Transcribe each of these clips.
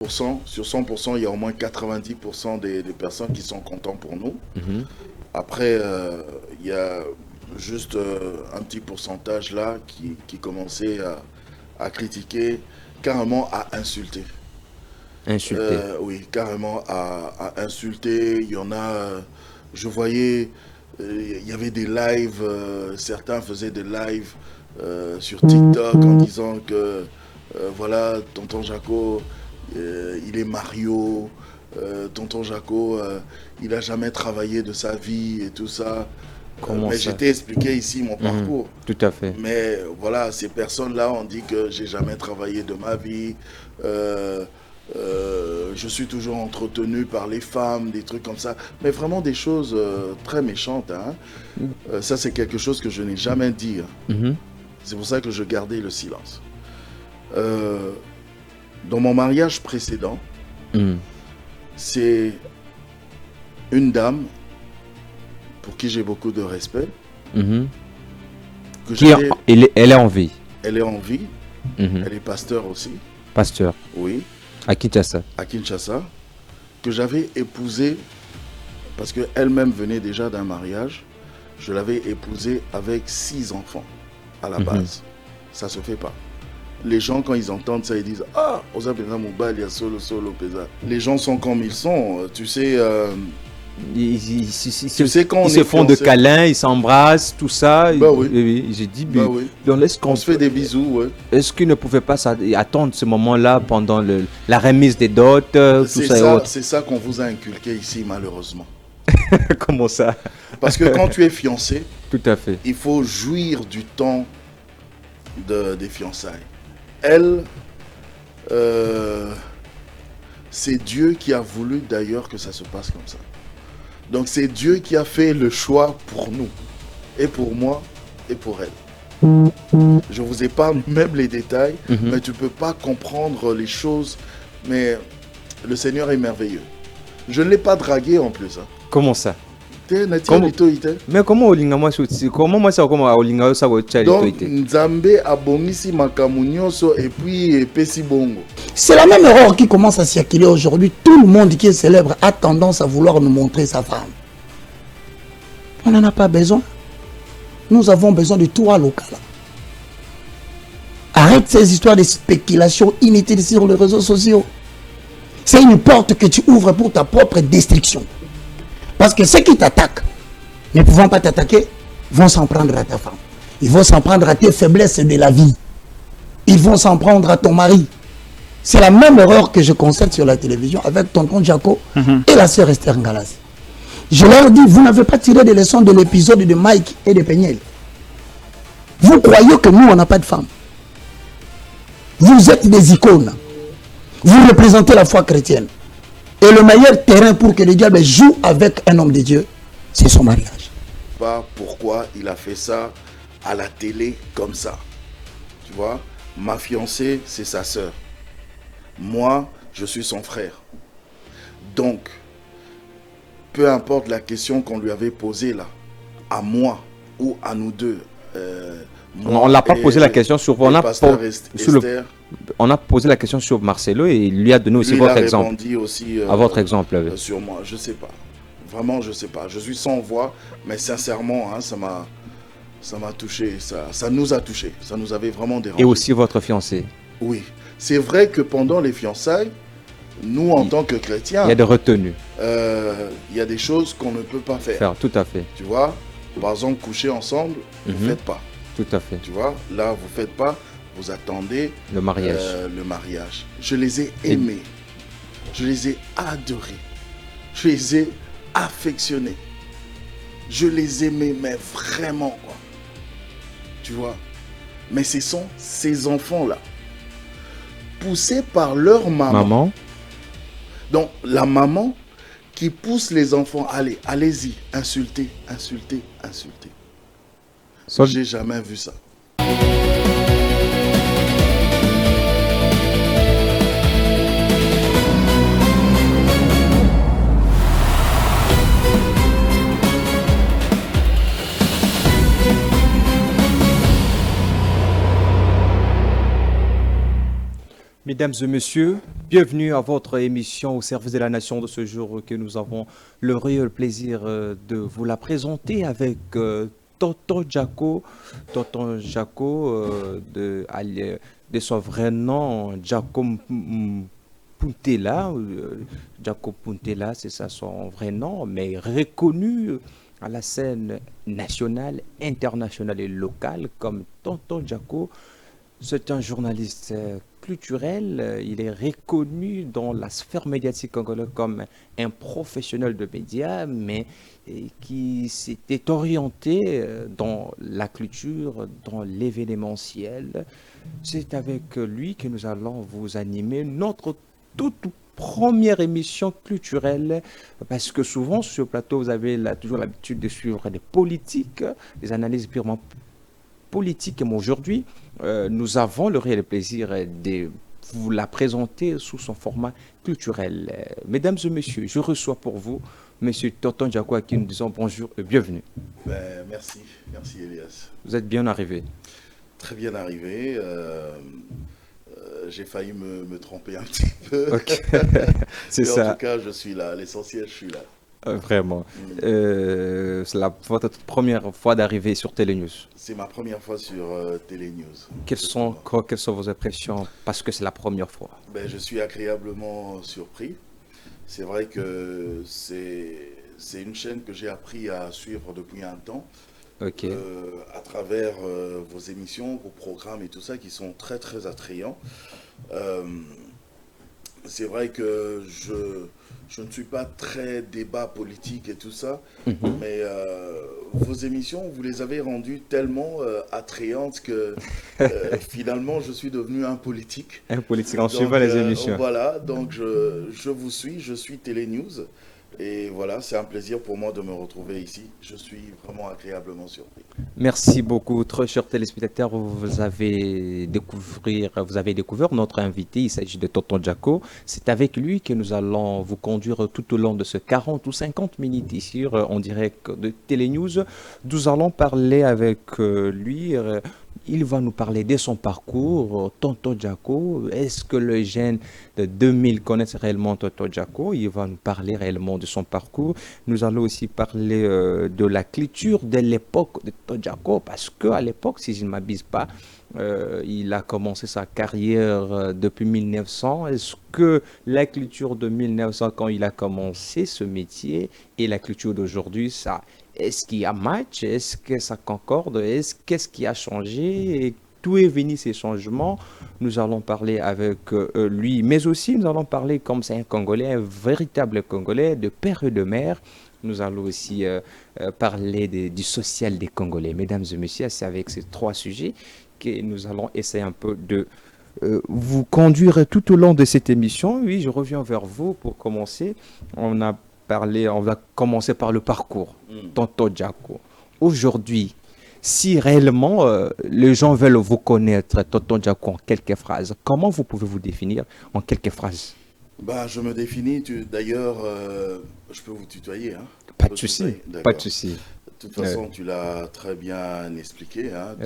sur 100%, il y a au moins 90% des personnes qui sont contentes pour nous. Après, il y a juste un petit pourcentage là qui commençait à critiquer, carrément à insulter. Insulter. Oui, carrément à insulter. Il y en a, je voyais, il y avait des lives, certains faisaient des lives sur TikTok en disant que, voilà, tonton Jaco, il est Mario, tonton Jaco, il n'a jamais travaillé de sa vie et tout ça. Comment Mais ça? j'étais expliqué ici mon parcours. Tout à fait. Mais voilà, ces personnes-là ont dit que j'ai jamais travaillé de ma vie. Je suis toujours entretenu par les femmes, des trucs comme ça. Mais vraiment des choses très méchantes. Hein. Ça, c'est quelque chose que je n'ai jamais dit. Hein. C'est pour ça que je gardais le silence. Dans mon mariage précédent, c'est une dame pour qui j'ai beaucoup de respect. Que elle est en vie. Elle est en vie. Elle est pasteur aussi. Pasteur. Oui. À Kinshasa. À Kinshasa. Que j'avais épousée parce qu'elle-même venait déjà d'un mariage. Je l'avais épousée avec 6 enfants à la base. Ça se fait pas. Les gens, quand ils entendent ça, ils disent « Ah, Oza Peza Moubal, il y a solo Peza. » Les gens sont comme ils sont. Tu sais... Ils se font de câlins, ils s'embrassent, tout ça. Bah oui. J'ai dit, oui. On se fait des bisous, ouais. Est-ce qu'ils ne pouvaient pas attendre ce moment-là pendant la remise des dots, tout ça? C'est ça qu'on vous a inculqué ici, malheureusement. Comment ça? Parce que quand tu es fiancé, tout à fait, il faut jouir du temps des fiançailles. Elle, c'est Dieu qui a voulu d'ailleurs que ça se passe comme ça. Donc c'est Dieu qui a fait le choix pour nous, et pour moi, et pour elle. Je vous épargne même les détails, mais tu ne peux pas comprendre les choses. Mais le Seigneur est merveilleux. Je ne l'ai pas dragué en plus. Hein. Comment ça? Mais comment donc Nzambe abongisi makamu nyonso et puis epesi bongo. C'est la même erreur qui commence à circuler aujourd'hui. Tout le monde qui est célèbre a tendance à vouloir nous montrer sa femme. On n'en a pas besoin. Nous avons besoin de toi local. Arrête ces histoires de spéculation inutiles sur les réseaux sociaux. C'est une porte que tu ouvres pour ta propre destruction. Parce que ceux qui t'attaquent, ne pouvant pas t'attaquer, vont s'en prendre à ta femme. Ils vont s'en prendre à tes faiblesses de la vie. Ils vont s'en prendre à ton mari. C'est la même erreur que je constate sur la télévision avec tonton Jaco et la sœur Esther Ngalas. Je leur dis, vous n'avez pas tiré des leçons de l'épisode de Mike et de Peniel. Vous croyez que nous, on n'a pas de femmes. Vous êtes des icônes. Vous représentez la foi chrétienne. Et le meilleur terrain pour que le diable joue avec un homme de Dieu, c'est son mariage. Pas pourquoi il a fait ça à la télé comme ça. Tu vois, ma fiancée, c'est sa sœur. Moi, je suis son frère. Donc, peu importe la question qu'on lui avait posée là, à moi ou à nous deux. On n'a pas posé la question sur... On a posé la question sur Marcelo et il lui a donné aussi votre exemple. Aussi, à votre exemple. Sur moi, je ne sais pas. Vraiment, je ne sais pas. Je suis sans voix, mais sincèrement, hein, ça m'a touché. Ça nous a touché. Ça nous avait vraiment dérangé. Et aussi votre fiancé. Oui. C'est vrai que pendant les fiançailles, nous, en tant que chrétiens... Il y a des retenues. Il y a des choses qu'on ne peut pas faire. Tout à fait. Tu vois, par exemple, coucher ensemble, vous ne faites pas. Tout à fait. Tu vois, là, vous ne faites pas. Vous attendez le mariage. Le mariage. Je les ai aimés. Je les ai adorés. Je les ai affectionnés. Je les aimais, mais vraiment, quoi. Tu vois. Mais ce sont ces enfants-là, poussés par leur maman. Donc, la maman qui pousse les enfants. Allez, allez-y, insultez, insultez, insultez. J'ai jamais vu ça. Mesdames Mesdames et messieurs, bienvenue à votre émission au service de la nation de ce jour que nous avons le réel plaisir de vous la présenter avec Tonton Jacko. Tonton Jacko, de son vrai nom, Jacko Puntela. Jacko Puntela, c'est ça son vrai nom, mais reconnu à la scène nationale, internationale et locale comme Tonton Jacko. C'est un journaliste culturel. Il est reconnu dans la sphère médiatique congolaise comme un professionnel de médias, mais qui s'était orienté dans la culture, dans l'événementiel. C'est avec lui que nous allons vous animer notre toute première émission culturelle, parce que souvent sur ce plateau, vous avez toujours l'habitude de suivre des politiques, des analyses purement politique. Mais aujourd'hui, nous avons le réel plaisir de vous la présenter sous son format culturel. Mesdames et messieurs, je reçois pour vous Monsieur Tonton Jacko, à qui nous disons bonjour et bienvenue. Merci Elias. Vous êtes bien arrivé. Très bien arrivé. J'ai failli me tromper un petit peu. Ok. C'est ça. En tout cas, je suis là. L'essentiel, je suis là. Vraiment. C'est votre première fois d'arriver sur Télénews. C'est ma première fois sur Télénews. Quelles sont vos impressions parce que c'est la première fois? Je suis agréablement surpris. C'est vrai que c'est une chaîne que j'ai appris à suivre depuis un temps. Ok. À travers vos émissions, vos programmes et tout ça qui sont très très attrayants. C'est vrai que je ne suis pas très débat politique et tout ça, mais vos émissions, vous les avez rendues tellement attrayantes que finalement, je suis devenu un politique. Un politique en suivant les émissions. Voilà, donc je vous suis, je suis Télénews. Et voilà, c'est un plaisir pour moi de me retrouver ici. Je suis vraiment agréablement surpris. Merci beaucoup, très chers téléspectateurs. Vous avez découvert notre invité. Il s'agit de Tonton Jacko. C'est avec lui que nous allons vous conduire tout au long de ce 40 ou 50 minutes ici en direct de Télénews. Nous allons parler avec lui. Il va nous parler de son parcours, Tonton Jacko. Est-ce que les jeunes de 2000 connaissent réellement Tonton Jacko? Il va nous parler réellement de son parcours. Nous allons aussi parler de la culture de l'époque de Tonton Jacko, parce qu'à l'époque, si je ne m'abuse pas, il a commencé sa carrière depuis 1900. Est-ce que la culture de 1900, quand il a commencé ce métier, et la culture d'aujourd'hui, est-ce qu'il y a match? Est-ce que ça concorde? Qu'est-ce qui a changé? Et d'où est venu ces changements? Nous allons parler avec lui, mais aussi nous allons parler, comme c'est un Congolais, un véritable Congolais, de père et de mère. Nous allons aussi parler du social des Congolais. Mesdames et messieurs, c'est avec ces trois sujets que nous allons essayer un peu de vous conduire tout au long de cette émission. Oui, je reviens vers vous pour commencer. On va commencer par le parcours. Tonton Jacko. Aujourd'hui, si réellement les gens veulent vous connaître, Tonton Jacko, en quelques phrases, comment vous pouvez vous définir en quelques phrases? Je me définis, d'ailleurs, je peux vous tutoyer. Hein? Pas de souci, pas de souci. De toute façon, tu l'as très bien expliqué, hein?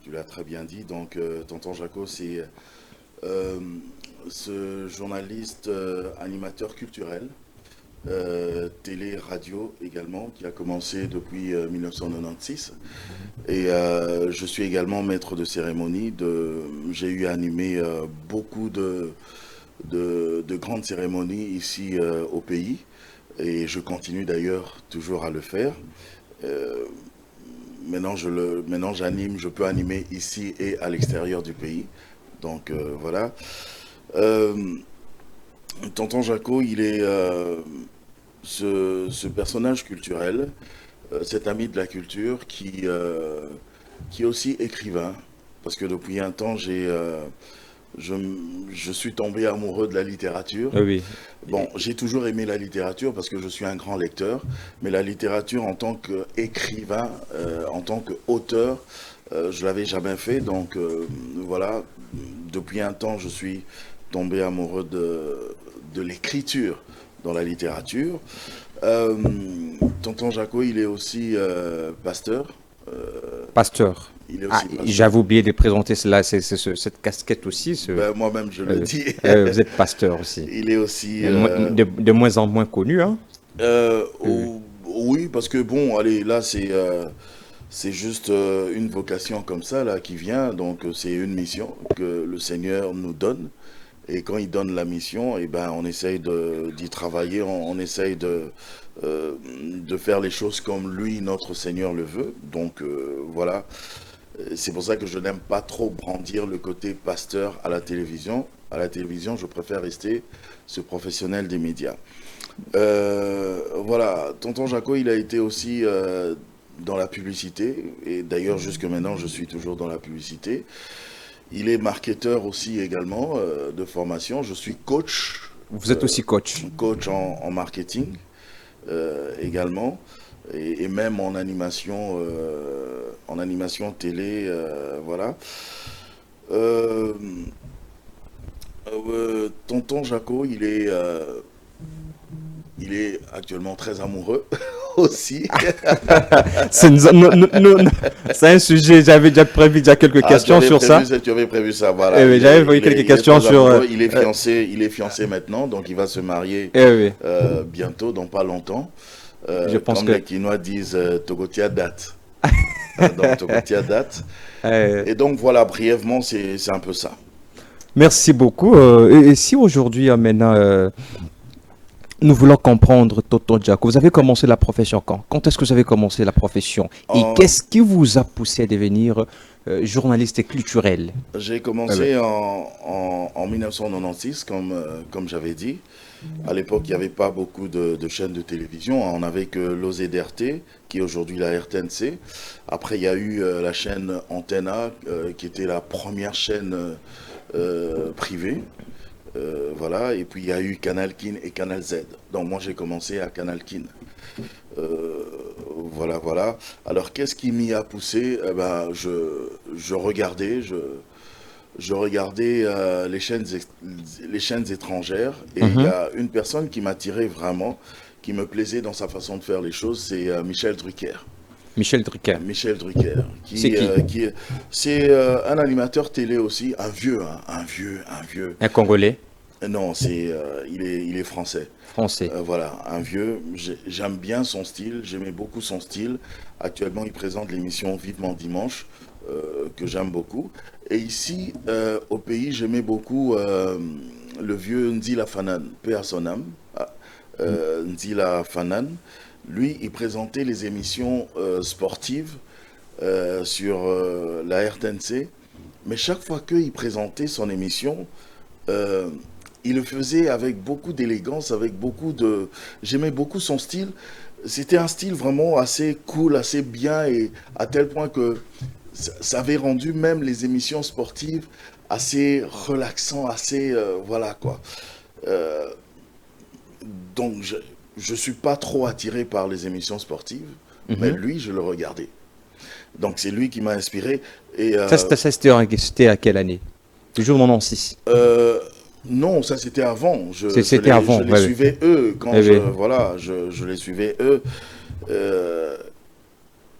Tu l'as très bien dit. Donc, Tonton Jacko, c'est ce journaliste, animateur culturel, télé, radio également, qui a commencé depuis 1996. Et je suis également maître de cérémonie. J'ai eu à animer beaucoup de grandes cérémonies ici au pays. Et je continue d'ailleurs toujours à le faire. Maintenant, j'anime, je peux animer ici et à l'extérieur du pays. Donc voilà. Tonton Jacko, il est ce personnage culturel, cet ami de la culture qui est aussi écrivain. Parce que depuis un temps, je suis tombé amoureux de la littérature. Oui. Bon, j'ai toujours aimé la littérature parce que je suis un grand lecteur, mais la littérature en tant qu'écrivain, en tant qu'auteur, je l'avais jamais fait. Donc voilà, depuis un temps, je suis tombé amoureux de l'écriture dans la littérature. Tonton Jacko, il est aussi pasteur. Pasteur. il est aussi pasteur. J'avais oublié de présenter cela, cette casquette aussi. Ben, moi-même, je le dis. Vous êtes pasteur aussi. Il est aussi... De moins en moins connu, hein? Oui, parce que bon, allez, là, c'est juste une vocation comme ça, là, qui vient. Donc, c'est une mission que le Seigneur nous donne. Et quand il donne la mission, eh ben, on essaye d'y travailler, on essaye de faire les choses comme lui, notre Seigneur, le veut. Donc, voilà. C'est pour ça que je n'aime pas trop brandir le côté pasteur à la télévision. À la télévision, je préfère rester ce professionnel des médias. Voilà, tonton Jaco, il a été aussi dans la publicité. Et d'ailleurs, jusque maintenant, je suis toujours dans la publicité. Il est marketeur aussi également de formation. Je suis coach. Vous êtes aussi coach. Coach en marketing également. Et même en animation télé. Voilà. Tonton Jaco, il est actuellement très amoureux aussi. C'est un sujet, j'avais déjà prévu quelques questions sur ça. Tu avais prévu ça, voilà. J'avais prévu quelques questions sur... Il est fiancé maintenant, donc il va se marier bientôt, dans pas longtemps. Je pense comme que... les Quinois disent, Togotia date. Donc Togotia date. Et donc voilà, brièvement, c'est un peu ça. Merci beaucoup. Et si aujourd'hui, maintenant... nous voulons comprendre, tonton Jaco, vous avez commencé la profession quand? Quand est-ce que vous avez commencé la profession? Et qu'est-ce qui vous a poussé à devenir journaliste culturel? J'ai commencé en 1996, comme j'avais dit. À l'époque, il n'y avait pas beaucoup de chaînes de télévision. On n'avait que l'OZRT, qui est aujourd'hui la RTNC. Après, il y a eu la chaîne Antenna, qui était la première chaîne privée. Voilà, et puis il y a eu Canal Kin et Canal Z. Donc moi j'ai commencé à Canal Kin. Voilà. Alors qu'est-ce qui m'y a poussé? Je regardais, les chaînes étrangères, et il y a une personne qui m'attirait vraiment, qui me plaisait dans sa façon de faire les choses, c'est Michel Drucker. Michel Drucker. Michel Drucker. C'est qui? C'est un animateur télé aussi, un vieux. Un Congolais? Non, il est français. Français. Voilà, un vieux. J'aime bien son style, j'aimais beaucoup son style. Actuellement, il présente l'émission Vivement Dimanche, que j'aime beaucoup. Et ici, au pays, j'aimais beaucoup le vieux Ndila Fanan, paix à son âme. Ndila Fanan. Lui, il présentait les émissions sportives sur la RTNC. Mais chaque fois qu'il présentait son émission, il le faisait avec beaucoup d'élégance, avec beaucoup de... J'aimais beaucoup son style. C'était un style vraiment assez cool, assez bien, et à tel point que ça avait rendu même les émissions sportives assez relaxant, assez... voilà, quoi. Donc, je ne suis pas trop attiré par les émissions sportives, mais lui, je le regardais. Donc, c'est lui qui m'a inspiré. Et, ça, c'était à quelle année? Toujours 96? Non, ça, c'était avant. C'était avant. Je les suivais eux. Voilà, je les suivais eux.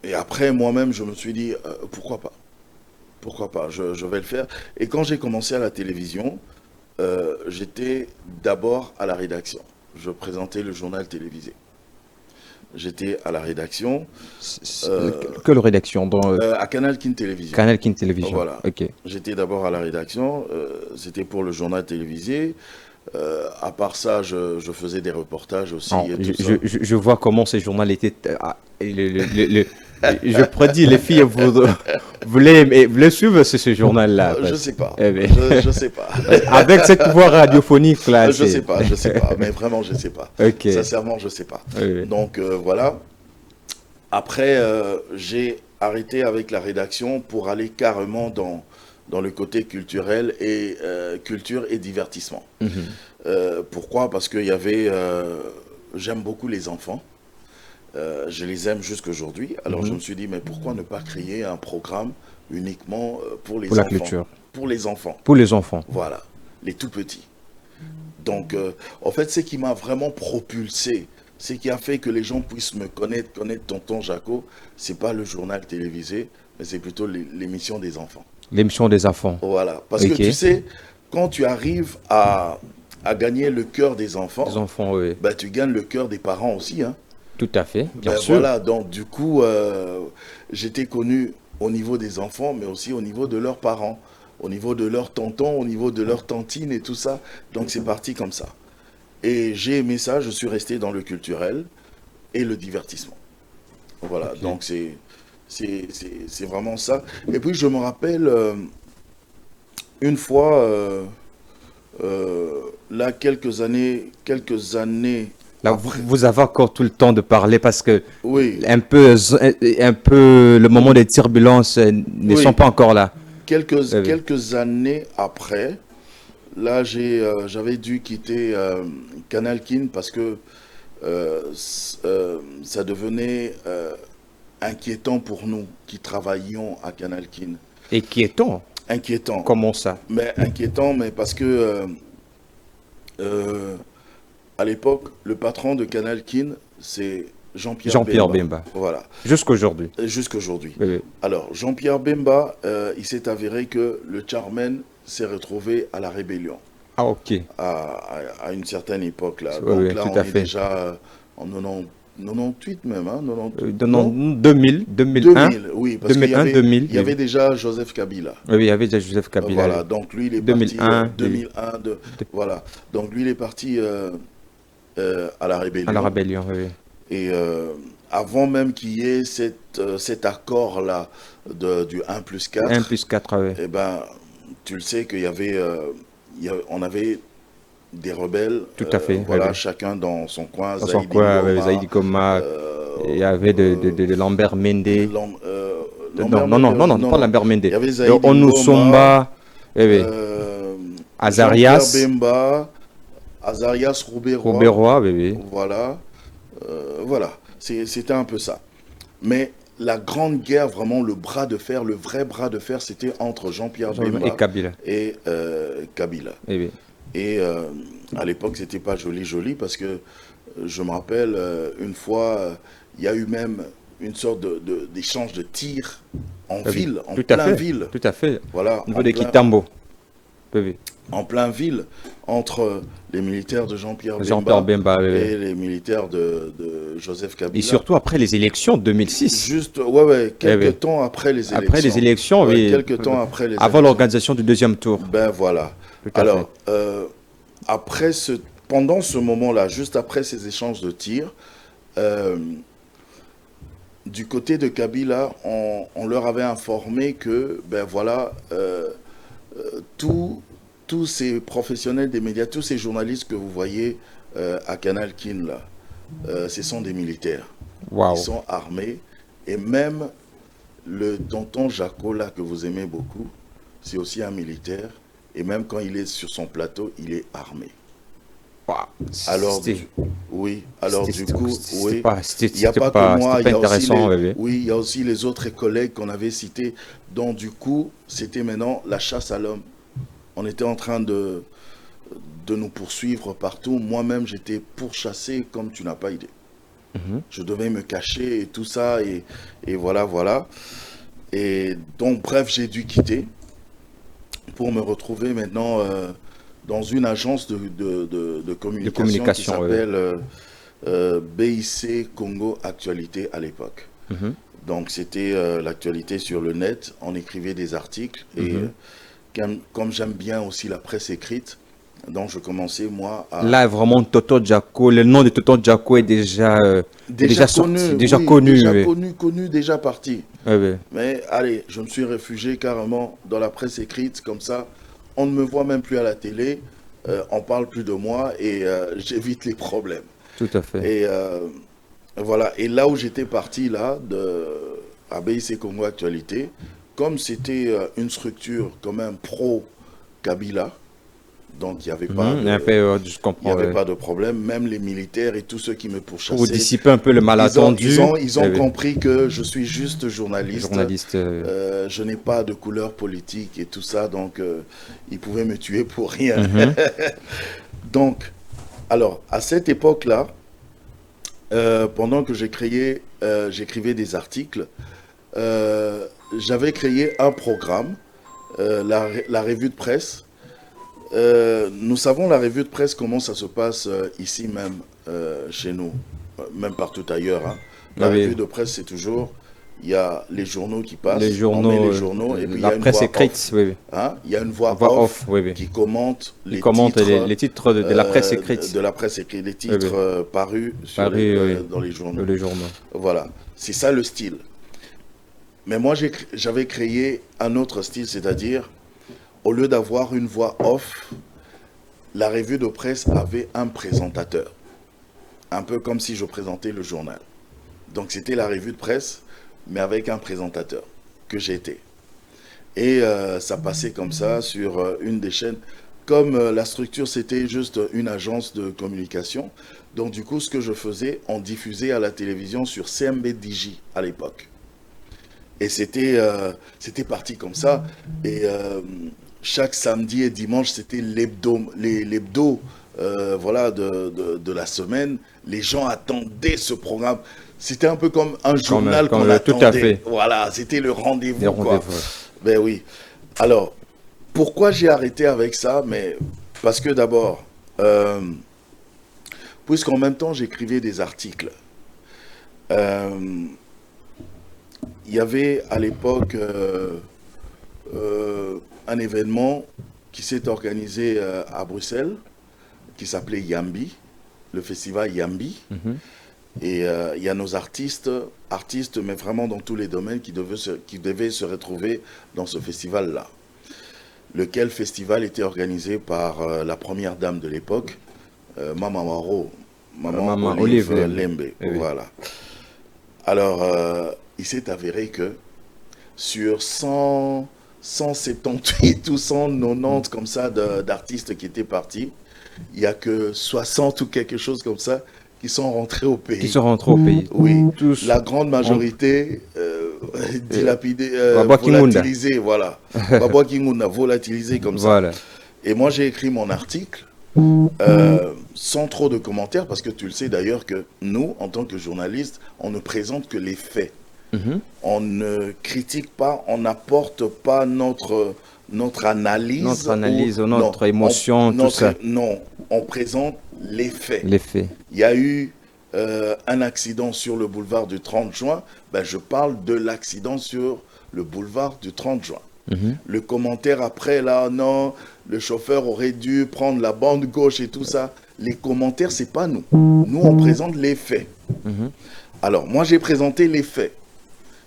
Et après, moi-même, je me suis dit, pourquoi pas? Pourquoi pas? Je vais le faire. Et quand j'ai commencé à la télévision, j'étais d'abord à la rédaction. Je présentais le journal télévisé. J'étais à la rédaction. Quelle rédaction? À Canal Kin Télévision. Canal Kin Télévision. Voilà. Ok. J'étais d'abord à la rédaction. C'était pour le journal télévisé. À part ça, je faisais des reportages aussi. Non, et tout ça. Je vois comment ce journal était. Je prédis, les filles voulaient suivre ce journal-là. Je sais pas. Je sais pas. Avec cette voix radiophonique là. Je sais pas. Mais vraiment, je sais pas. Okay. Sincèrement, je sais pas. Oui. Donc voilà. Après, j'ai arrêté avec la rédaction pour aller carrément dans le côté culturel et culture et divertissement. Pourquoi? Parce qu'il y avait... j'aime beaucoup les enfants. Je les aime jusqu'aujourd'hui. Alors je me suis dit, mais pourquoi ne pas créer un programme uniquement pour les enfants? La culture. Pour les enfants. Pour les enfants. Voilà, les tout petits. Donc, en fait, ce qui m'a vraiment propulsé, ce qui a fait que les gens puissent me connaître tonton Jaco, c'est pas le journal télévisé, mais c'est plutôt l'émission des enfants. L'émission des enfants. Voilà. Parce que tu sais, quand tu arrives à gagner le cœur des enfants, oui. Ben, tu gagnes le cœur des parents aussi. Hein. Tout à fait, bien Ben, sûr. Voilà, donc du coup, j'étais connu au niveau des enfants, mais aussi au niveau de leurs parents, au niveau de leurs tontons, au niveau de leurs tantines et tout ça. Donc c'est parti comme ça. Et j'ai aimé ça, je suis resté dans le culturel et le divertissement. Voilà, donc c'est vraiment ça. Et puis je me rappelle, une fois, là, quelques années là, vous avez encore tout le temps de parler parce que oui. un peu le moment des turbulences ne sont pas encore là. Quelques années après, là, j'avais dû quitter Canal Kin parce que ça devenait inquiétant pour nous qui travaillions à Canal Kin. Inquiétant? Inquiétant. Comment ça? Mais inquiétant, mais parce que à l'époque, le patron de Canal Kin, c'est Jean-Pierre Bemba. Voilà. Jusqu'aujourd'hui. Jusqu'aujourd'hui. Oui. Alors, Jean-Pierre Bemba, il s'est avéré que le chairman s'est retrouvé à la rébellion. Ah, ok. À une certaine époque, là. Oui, donc là, on est déjà en 98 même, hein, 2000, 2001. 2000, oui, parce 2001, il y avait déjà Joseph Kabila. Oui, il y avait déjà Joseph Kabila. Voilà, donc lui, il est 2001, parti 2001, voilà. Donc lui, il est parti à la rébellion. À la rébellion, oui. Et avant même qu'il y ait cet accord-là du 1+4, 1+4, oui. eh ben, tu le sais qu'il y avait, on avait des rebelles. Tout à fait. Voilà, oui. Chacun dans son coin. Dans son coin, Zaïdi Goma, il y avait de Lambert Mende. Non, pas Lambert Mende. Il y avait Zaïdi Onusumba, Azarias. Bemba, Azarias Rouberoy, oui. Voilà. Voilà. C'était un peu ça. Mais la grande guerre, vraiment, le vrai bras de fer, c'était entre Jean-Pierre Bemba et Kabila. Oui. Et à l'époque, c'était pas joli parce que je me rappelle, une fois, il y a eu même une sorte d'échange de tirs en ville, en plein ville. Tout à fait. Voilà. Au niveau de Kitambo. Oui. En plein ville, entre les militaires de Jean-Pierre Bemba et les militaires de Joseph Kabila. Et surtout après les élections de 2006. Juste, quelques temps après les élections. Après les élections, oui. Quelques temps après les élections. Avant l'organisation du deuxième tour. Ben voilà. Alors, pendant ce moment-là, juste après ces échanges de tirs, du côté de Kabila, on leur avait informé que, ben voilà, tous ces professionnels des médias, tous ces journalistes que vous voyez à Canal Kin, là, ce sont des militaires. Wow. Ils sont armés. Et même le tonton Jaco, là, que vous aimez beaucoup, c'est aussi un militaire. Et même quand il est sur son plateau, il est armé. Wow. Alors, oui. Alors, du coup, oui. Il n'y a pas que moi, il y a aussi les autres collègues qu'on avait cités. Donc, du coup, c'était maintenant la chasse à l'homme. On était en train de nous poursuivre partout. Moi-même, j'étais pourchassé comme tu n'as pas idée. Je devais me cacher et tout ça. Et voilà. Et donc, bref, j'ai dû quitter pour me retrouver maintenant dans une agence de communication qui s'appelle BIC Congo Actualité à l'époque. Donc, c'était l'actualité sur le net. On écrivait des articles. Et comme j'aime bien aussi la presse écrite, donc je commençais moi à... Là, vraiment, Toto Jaco, le nom de Toto Jaco est déjà connu, déjà parti. Oui. Mais allez, je me suis réfugié carrément dans la presse écrite, comme ça, on ne me voit même plus à la télé, on parle plus de moi et j'évite les problèmes. Tout à fait. Et voilà, et là où j'étais parti, là, à BIC Congo Actualité, comme c'était une structure quand même pro-Kabila, donc il n'y avait pas pas de problème, même les militaires et tous ceux qui me pourchassaient. Pour dissiper un peu le malentendu. Ils ont compris que je suis juste journaliste. Je n'ai pas de couleur politique et tout ça, donc ils pouvaient me tuer pour rien. Donc, alors, à cette époque-là, pendant que j'écrivais des articles, j'avais créé un programme, la revue de presse. Nous savons la revue de presse, comment ça se passe ici même, chez nous, même partout ailleurs. Hein. La Oui. revue de presse, c'est toujours, il y a les journaux qui passent, Les on met journaux, les journaux, et puis il y la a une presse voix écrite, off. oui, oui. Hein. Il y a une voix, Voix off, off, oui, oui. qui commente Il les commente titres, les titres de la presse écrite, de la presse écrite, les titres Oui, oui. parus sur Paris, oui. dans les journaux. les journaux. Voilà, c'est ça le style. Mais moi, j'avais créé un autre style, c'est-à-dire, au lieu d'avoir une voix off, la revue de presse avait un présentateur. Un peu comme si je présentais le journal. Donc c'était la revue de presse, mais avec un présentateur, que j'étais. Et ça passait comme ça sur une des chaînes. Comme la structure, c'était juste une agence de communication. Donc du coup, ce que je faisais, on diffusait à la télévision sur CMB Digi à l'époque. Et c'était parti comme ça. Et chaque samedi et dimanche, c'était l'hebdo voilà, de la semaine. Les gens attendaient ce programme. C'était un peu comme un journal qu'on attendait. Tout à fait. Voilà, c'était le rendez-vous. Les rendez-vous. Ben oui. Alors, pourquoi j'ai arrêté avec ça? Mais parce que d'abord, puisqu'en même temps, j'écrivais des articles. Il y avait à l'époque un événement qui s'est organisé à Bruxelles, qui s'appelait Yambi, le festival Yambi. Et il y a nos artistes, mais vraiment dans tous les domaines, qui devaient se retrouver dans ce festival-là. Lequel festival était organisé par la première dame de l'époque, Maman Olive Lembe. Oui. Voilà. Alors, il s'est avéré que sur 178 ou 190 comme ça d'artistes qui étaient partis, il n'y a que 60 ou quelque chose comme ça qui sont rentrés au pays. Qui sont rentrés au pays. Oui, Tous. la grande majorité dilapidée, Baba Kimunda. volatilisée, voilà. Baba Kimunda, volatilisé comme ça. Voilà. Et moi, j'ai écrit mon article sans trop de commentaires, parce que tu le sais d'ailleurs que nous, en tant que journalistes, on ne présente que les faits. On ne critique pas, on n'apporte pas notre analyse. Notre analyse, ou, notre émotion, tout ça. Non, on présente les faits. Les faits. Il y a eu un accident sur le boulevard du 30 juin. Ben, je parle de l'accident sur le boulevard du 30 juin. Le commentaire après, là, non, le chauffeur aurait dû prendre la bande gauche et tout ça. Les commentaires, c'est pas nous. Nous, on présente les faits. Alors, moi, j'ai présenté les faits.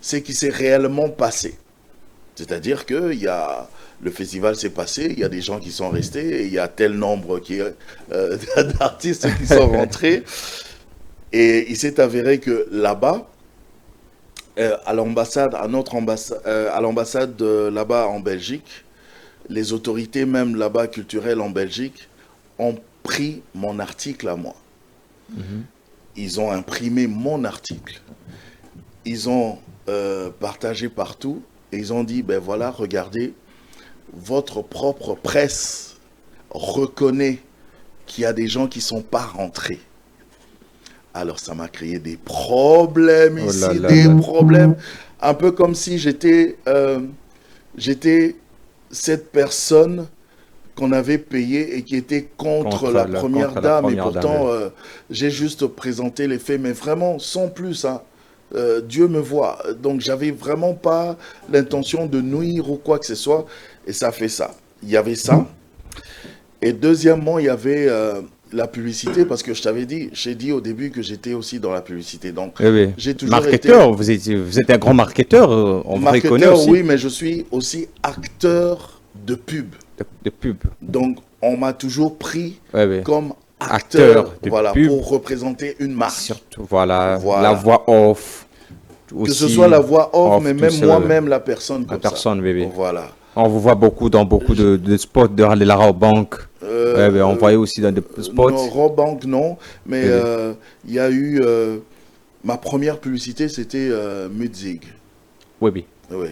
Ce qui s'est réellement passé. C'est-à-dire que le festival s'est passé, il y a des gens qui sont restés, et il y a tel nombre d'artistes qui sont rentrés. Et il s'est avéré que là-bas, à l'ambassade là-bas en Belgique, les autorités même là-bas culturelles en Belgique ont pris mon article à moi. Ils ont imprimé mon article. Ils ont partagé partout et ils ont dit, ben voilà, regardez, votre propre presse reconnaît qu'il y a des gens qui ne sont pas rentrés. Alors ça m'a créé des problèmes ici, problèmes. Un peu comme si j'étais cette personne qu'on avait payée et qui était contre la première dame. Et pourtant, j'ai juste présenté les faits, mais vraiment sans plus. Hein. Dieu me voit. Donc, j'avais vraiment pas l'intention de nuire ou quoi que ce soit. Et ça fait ça. Il y avait ça. Et deuxièmement, il y avait la publicité, parce que je t'avais dit, j'ai dit au début que j'étais aussi dans la publicité. Donc, j'ai toujours marketeur, vous êtes un grand marketeur, on vous reconnaît aussi. Oui, mais je suis aussi acteur de pub. De pub. Donc, on m'a toujours pris comme acteur de voilà, pub. pour représenter une marque. Surtout, voilà. La voix off. Aussi, que ce soit la voix off, mais même moi-même, la personne comme ça. Bébé. Voilà. On vous voit beaucoup dans beaucoup de spots de la Rabobank. On voyait aussi dans des spots. Non, Rabobank, non. Mais il y a eu... ma première publicité, c'était Mutzig. Oui. Oui.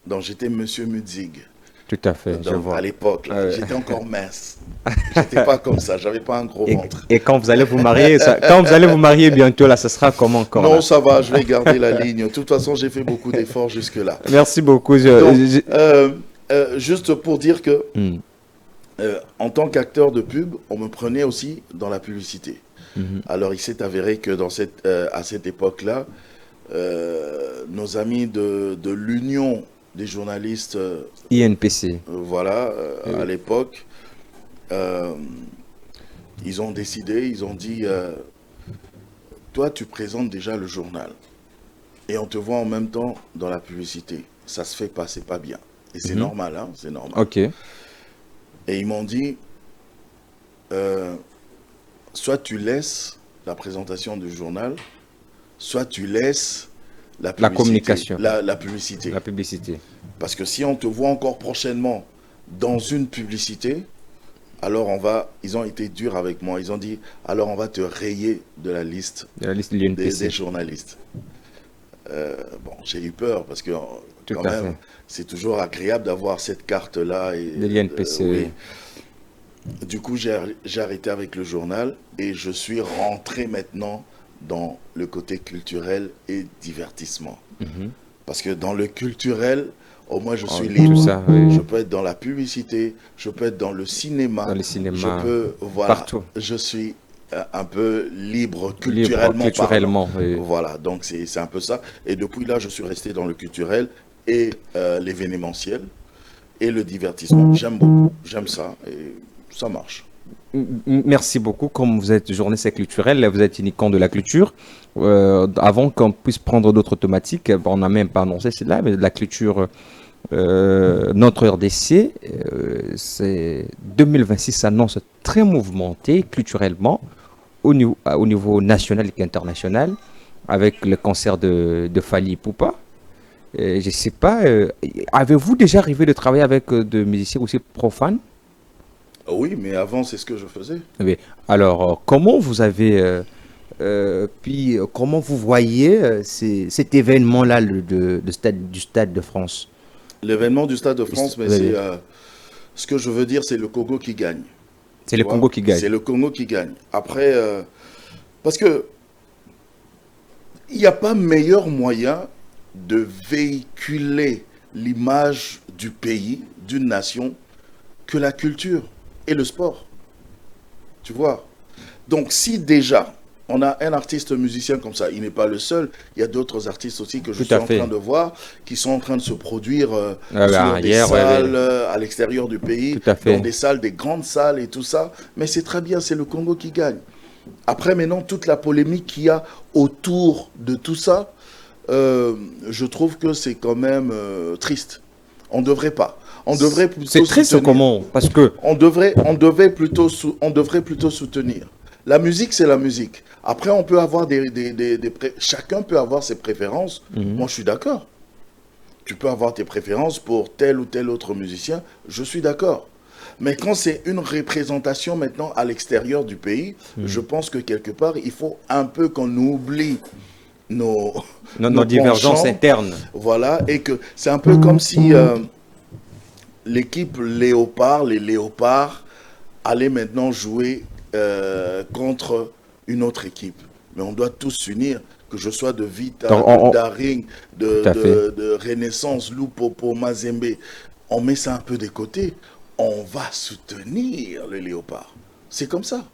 Donc, j'étais Monsieur Mutzig. Tout à fait, je Donc, vois. à l'époque, là, Ouais. j'étais encore mince. J'étais pas comme ça, j'avais pas un gros ventre. Et quand vous allez vous marier, quand vous allez vous marier bientôt, là, ce sera comment encore Non, là? ça va, je vais garder la ligne. De toute façon, j'ai fait beaucoup d'efforts jusque-là. Merci beaucoup. Donc, juste pour dire que, Hmm. en tant qu'acteur de pub, on me prenait aussi dans la publicité. Mhm. Alors, il s'est avéré que à cette époque-là, nos amis de l'Union des journalistes, INPC. voilà, à Oui. l'époque, euh, ils ont décidé, ils ont dit, toi, tu présentes déjà le journal et on te voit en même temps dans la publicité. Ça se fait pas, c'est pas bien. Et c'est Mhm. normal, hein, c'est normal. Ok. Et ils m'ont dit, soit tu laisses la présentation du journal, soit tu laisses la La publicité. communication. La publicité. La publicité. Parce que si on te voit encore prochainement dans une publicité, alors ils ont été durs avec moi. Ils ont dit, alors on va te rayer de la liste De la liste de des l'INPC. journalistes. Bon, j'ai eu peur parce que Tout quand à même, fait. c'est toujours agréable d'avoir cette carte-là. De l'INPC. Oui. Du coup, j'ai arrêté avec le journal et je suis rentré maintenant dans le côté culturel et divertissement. Mhm. Parce que dans le culturel, au moins je suis Tout libre. ça, oui. Je peux être dans la publicité, je peux être dans le cinéma. Dans le cinéma, je peux, voilà, partout. je suis un peu libre Libre, culturellement. culturellement, parlant. oui. Voilà, donc c'est un peu ça. Et depuis là, je suis resté dans le culturel et l'événementiel et le divertissement. J'aime beaucoup, j'aime ça et ça marche. Merci beaucoup. Comme vous êtes journaliste culturel, vous êtes une icône de la culture. Avant qu'on puisse prendre d'autres thématiques, on n'a même pas annoncé celle-là, mais la culture, notre RDC, c'est 2026 s'annonce très mouvementé culturellement au niveau national et international, avec le concert de Fally Ipupa. Je ne sais pas, avez-vous déjà arrivé de travailler avec des musiciens aussi profanes? Oui, mais avant, c'est ce que je faisais. Oui. Alors, comment vous avez, comment vous voyez cet événement-là du Stade de France? L'événement du Stade de France, mais Oui, c'est oui. ce que je veux dire, c'est le Congo qui gagne. C'est Tu le vois. Congo qui gagne. C'est le Congo qui gagne. Après, parce que il n'y a pas meilleur moyen de véhiculer l'image du pays, d'une nation, que la culture et le sport. Tu vois. Donc si déjà on a un artiste musicien comme ça, il n'est pas le seul, il y a d'autres artistes aussi que je Tout suis à en fait. train de voir, qui sont en train de se produire Ah sur bah, des hier, ouais, salles ouais. à l'extérieur du pays, Tout à fait. dans des salles, des grandes salles et tout ça. Mais c'est très bien, c'est le Congo qui gagne. Après maintenant, toute la polémique qu'il y a autour de tout ça, je trouve que c'est quand même triste. On ne devrait pas. On devrait plutôt C'est triste soutenir. comment? Parce que On devrait plutôt soutenir. La musique, c'est la musique. Après, on peut avoir chacun peut avoir ses préférences. Moi, je suis d'accord. Tu peux avoir tes préférences pour tel ou tel autre musicien. Je suis d'accord. Mais quand c'est une représentation maintenant à l'extérieur du pays, je pense que quelque part, il faut un peu qu'on oublie nos nos divergences penchants. internes. Voilà, et que c'est un peu comme si l'équipe Léopard, les Léopards, allaient maintenant jouer contre une autre équipe. Mais on doit tous s'unir, que je sois de Vita, Donc, de Daring, Tout à fait. de Renaissance, Lupopo, Mazembe. On met ça un peu de côté. On va soutenir les Léopards. C'est comme ça.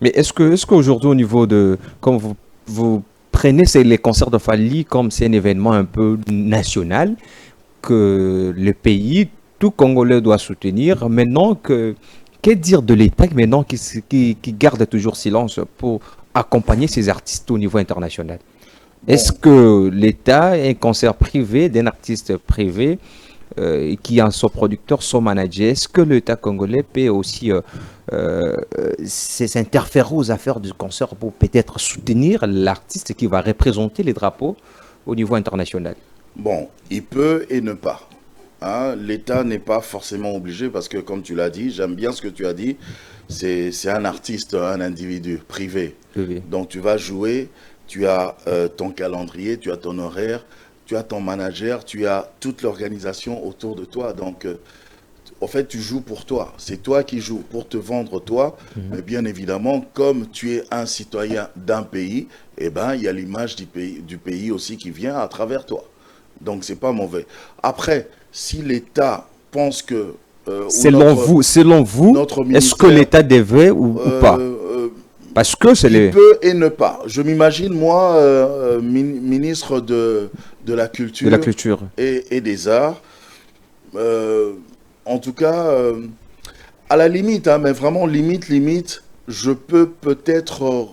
Mais est-ce qu'aujourd'hui, au niveau de, comme vous prenez les concerts de Fally comme c'est un événement un peu national, que le pays, tout Congolais doit soutenir, maintenant que dire de l'État maintenant qui garde toujours silence pour accompagner ces artistes au niveau international? Bon. Est-ce que l'État, un concert privé d'un artiste privé, qui en son producteur, son manager, est-ce que l'État congolais peut aussi s'interférer aux affaires du concert pour peut-être soutenir l'artiste qui va représenter les drapeaux au niveau international? Bon, il peut et ne pas. Hein, l'État n'est pas forcément obligé parce que, comme tu l'as dit, j'aime bien ce que tu as dit, c'est un artiste, un individu privé. Oui. Donc tu vas jouer, tu as ton calendrier, tu as ton horaire, tu as ton manager, tu as toute l'organisation autour de toi. Donc en fait, tu joues pour toi. C'est toi qui joues pour te vendre toi. Mais bien évidemment, comme tu es un citoyen d'un pays, eh ben, il y a l'image du pays aussi qui vient à travers toi. Donc, c'est pas mauvais. Après, si l'État pense que... selon vous, notre est-ce que ministère, l'État devrait ou pas? Parce que c'est il peut et ne pas. Je m'imagine, moi, ministre de la Culture, et des Arts. En tout cas, à la limite, hein, mais vraiment limite, je peux peut-être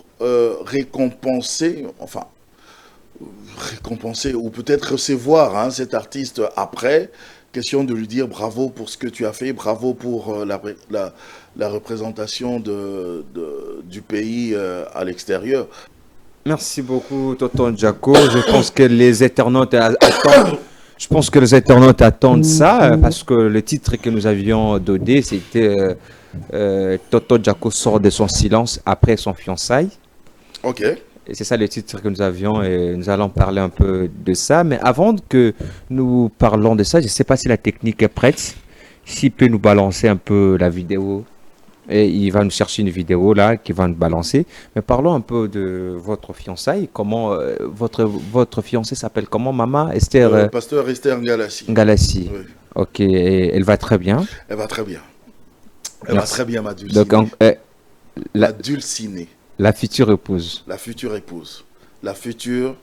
récompenser ou peut-être recevoir hein, cet artiste après. Question de lui dire bravo pour ce que tu as fait, bravo pour la représentation du pays à l'extérieur. Merci beaucoup, Tonton Jaco. Je pense que les internautes attendent. Je pense que les internautes attendent ça parce que le titre que nous avions donné, c'était Tonton Jaco sort de son silence après son fiançailles. Ok. Et c'est ça le titre que nous avions et nous allons parler un peu de ça. Mais avant que nous parlons de ça, je ne sais pas si la technique est prête. S'il peut nous balancer un peu la vidéo. Et il va nous chercher une vidéo là qui va nous balancer. Mais parlons un peu de votre fiançaille. Comment votre fiancée s'appelle comment, Maman Esther Pasteur Esther Ngalassi. Ngalassi. Oui. Ok, et elle va très bien. Elle va très bien. Elle Merci. va très bien, ma dulcinée. Donc, la dulcinée. La future épouse. La future épouse. La future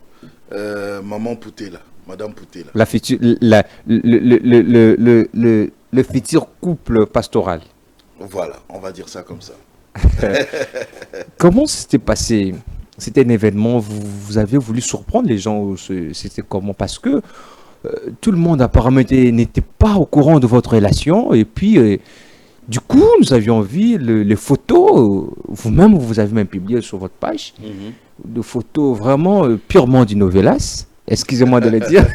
maman Poutela. Madame Poutela. La future, le futur couple pastoral. Voilà, on va dire ça comme ça. Comment c'était passé? C'était un événement, vous avez voulu surprendre les gens? C'était comment? Parce que tout le monde apparemment n'était pas au courant de votre relation. Et puis, du coup, nous avions vu les photos. Vous-même, vous avez même publié sur votre page de photos vraiment purement du novelas. Excusez-moi de le dire.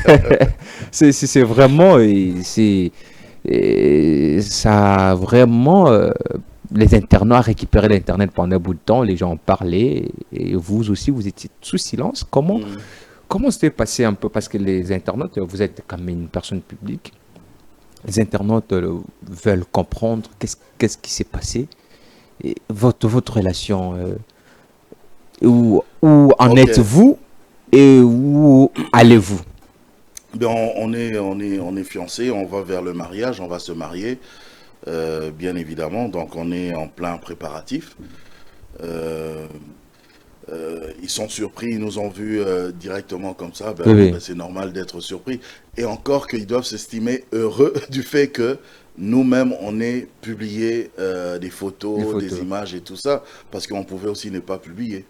C'est vraiment... ça a vraiment... les internautes ont récupéré l'Internet pendant un bout de temps. Les gens en parlaient. Et vous aussi, vous étiez sous silence. Comment c'était passé un peu? Parce que les internautes, vous êtes quand même une personne publique. Les internautes veulent comprendre qu'est-ce qui s'est passé. Et votre relation, où en êtes-vous et où allez-vous? Ben, on est fiancés, on va vers le mariage, on va se marier, bien évidemment. Donc on est en plein préparatif. Ils sont surpris, ils nous ont vus directement comme ça. Ben, c'est normal d'être surpris. Et encore qu'ils doivent s'estimer heureux du fait que nous-mêmes, on ait publié des photos, des images et tout ça. Parce qu'on pouvait aussi ne pas publier.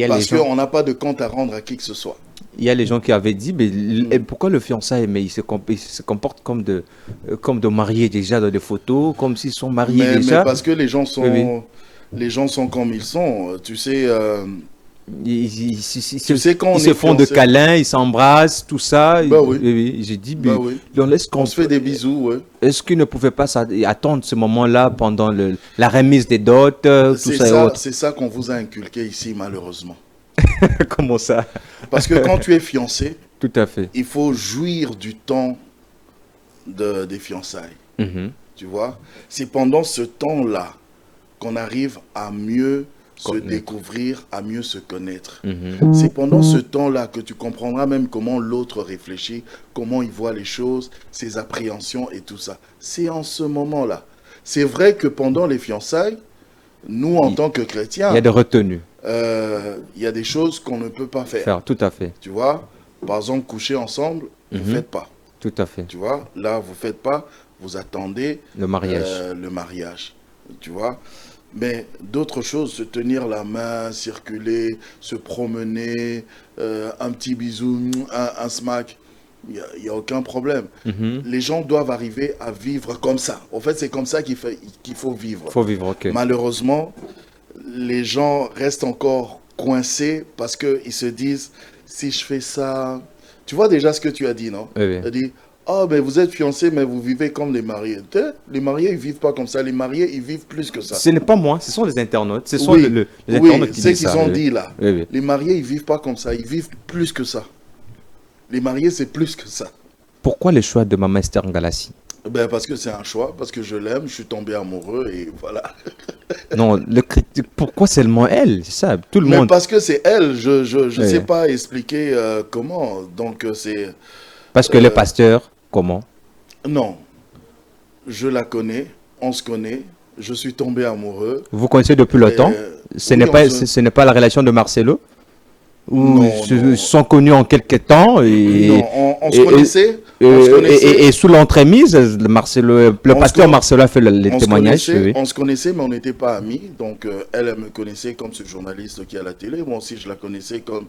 Parce qu'on n'a pas de compte à rendre à qui que ce soit. Il y a les gens qui avaient dit, mais pourquoi le fiançailles, mais il se comporte comme de mariés déjà dans des photos, comme s'ils sont mariés déjà. Mais parce que les gens sont... Les gens sont comme ils sont, tu sais. Ils se font de câlins, ils s'embrassent, tout ça. Bah oui. J'ai dit, on se fait des bisous. Ouais. Est-ce qu'ils ne pouvaient pas attendre ce moment-là pendant la remise des dots, tout ça et autres? C'est ça qu'on vous a inculqué ici, malheureusement. Comment ça? Parce que quand tu es fiancé, tout à fait, il faut jouir du temps des fiançailles. Tu vois, c'est pendant ce temps-là qu'on arrive à mieux se découvrir, à mieux se connaître. C'est pendant ce temps-là que tu comprendras même comment l'autre réfléchit, comment il voit les choses, ses appréhensions et tout ça. C'est en ce moment-là. C'est vrai que pendant les fiançailles, nous, en tant que chrétiens... Il y a des retenues. Il y a des choses qu'on ne peut pas faire. Tout à fait. Tu vois, par exemple, coucher ensemble, vous ne faites pas. Tout à fait. Tu vois, là, vous ne faites pas, vous attendez... Le mariage. Le mariage, tu vois. Mais d'autres choses, se tenir la main, circuler, se promener, un petit bisou, un smack, il n'y a aucun problème. Les gens doivent arriver à vivre comme ça. En fait, c'est comme ça qu'il faut vivre. Il faut vivre, ok. Malheureusement, les gens restent encore coincés parce qu'ils se disent, si je fais ça... Tu vois déjà ce que tu as dit, non? Oui. Tu as dit, oh, mais vous êtes fiancés, mais vous vivez comme les mariés. Les mariés, ils ne vivent pas comme ça. Les mariés, ils vivent plus que ça. Ce n'est pas moi, ce sont les internautes. Ce sont les internautes qui disent ça. C'est ce qu'ils ont dit là. Oui. Les mariés, ils ne vivent pas comme ça. Ils vivent plus que ça. Les mariés, c'est plus que ça. Pourquoi le choix de Maman Esther Ngalassi? Ben, parce que c'est un choix, parce que je l'aime, je suis tombé amoureux et voilà. Non, pourquoi seulement elle? C'est ça, tout le Mais monde. parce que c'est elle, je Ouais. sais pas expliquer comment. Donc c'est... Parce que le pasteur, comment? Non, je la connais, on se connaît, je suis tombé amoureux. Vous connaissez depuis Et, longtemps? Ce oui, n'est pas, on se- ce n'est pas la relation de Marcelo? Ou Non, ils non. sont connus en quelques temps et, Non, on se et- connaissait. On se connaissait. et sous l'entremise, Marcelo, le On pasteur se- Marcelo a fait les On se témoignages. connaissait, Oui. on se connaissait, mais on n'était pas amis. Donc, elle me connaissait comme ce journaliste qui est à la télé. Moi aussi, je la connaissais comme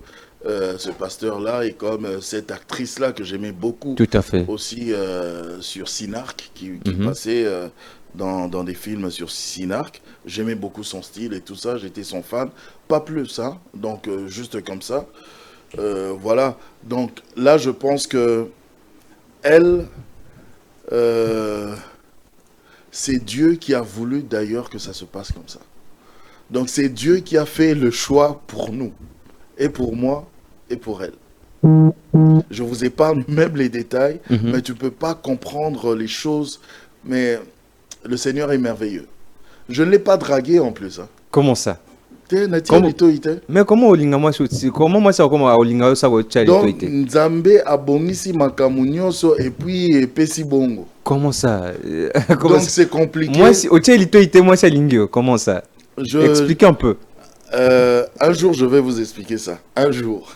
ce pasteur-là et comme cette actrice-là que j'aimais beaucoup. Tout à fait. Aussi sur Cinark, qui Mhm. passait dans des films sur Cinark. J'aimais beaucoup son style et tout ça. J'étais son fan. Pas plus, hein. Donc, juste comme ça. Voilà. Donc, là, je pense que elle... c'est Dieu qui a voulu d'ailleurs que ça se passe comme ça. Donc c'est Dieu qui a fait le choix pour nous, et pour moi, et pour elle. Je vous épargne même les détails, mais tu ne peux pas comprendre les choses, mais le Seigneur est merveilleux. Je ne l'ai pas dragué en plus. Hein. Comment ça? Comment? Mais comment Olinga moi comment moi ça comment Olinga ça va Donc Nzambe abongisi makamu nyonso et puis epesi bongo. Comment ça? Donc c'est compliqué. Moi si Ochelitoité moi c'est lingio. Comment ça? Expliquez un peu. Un jour, je vais vous expliquer ça. Un jour.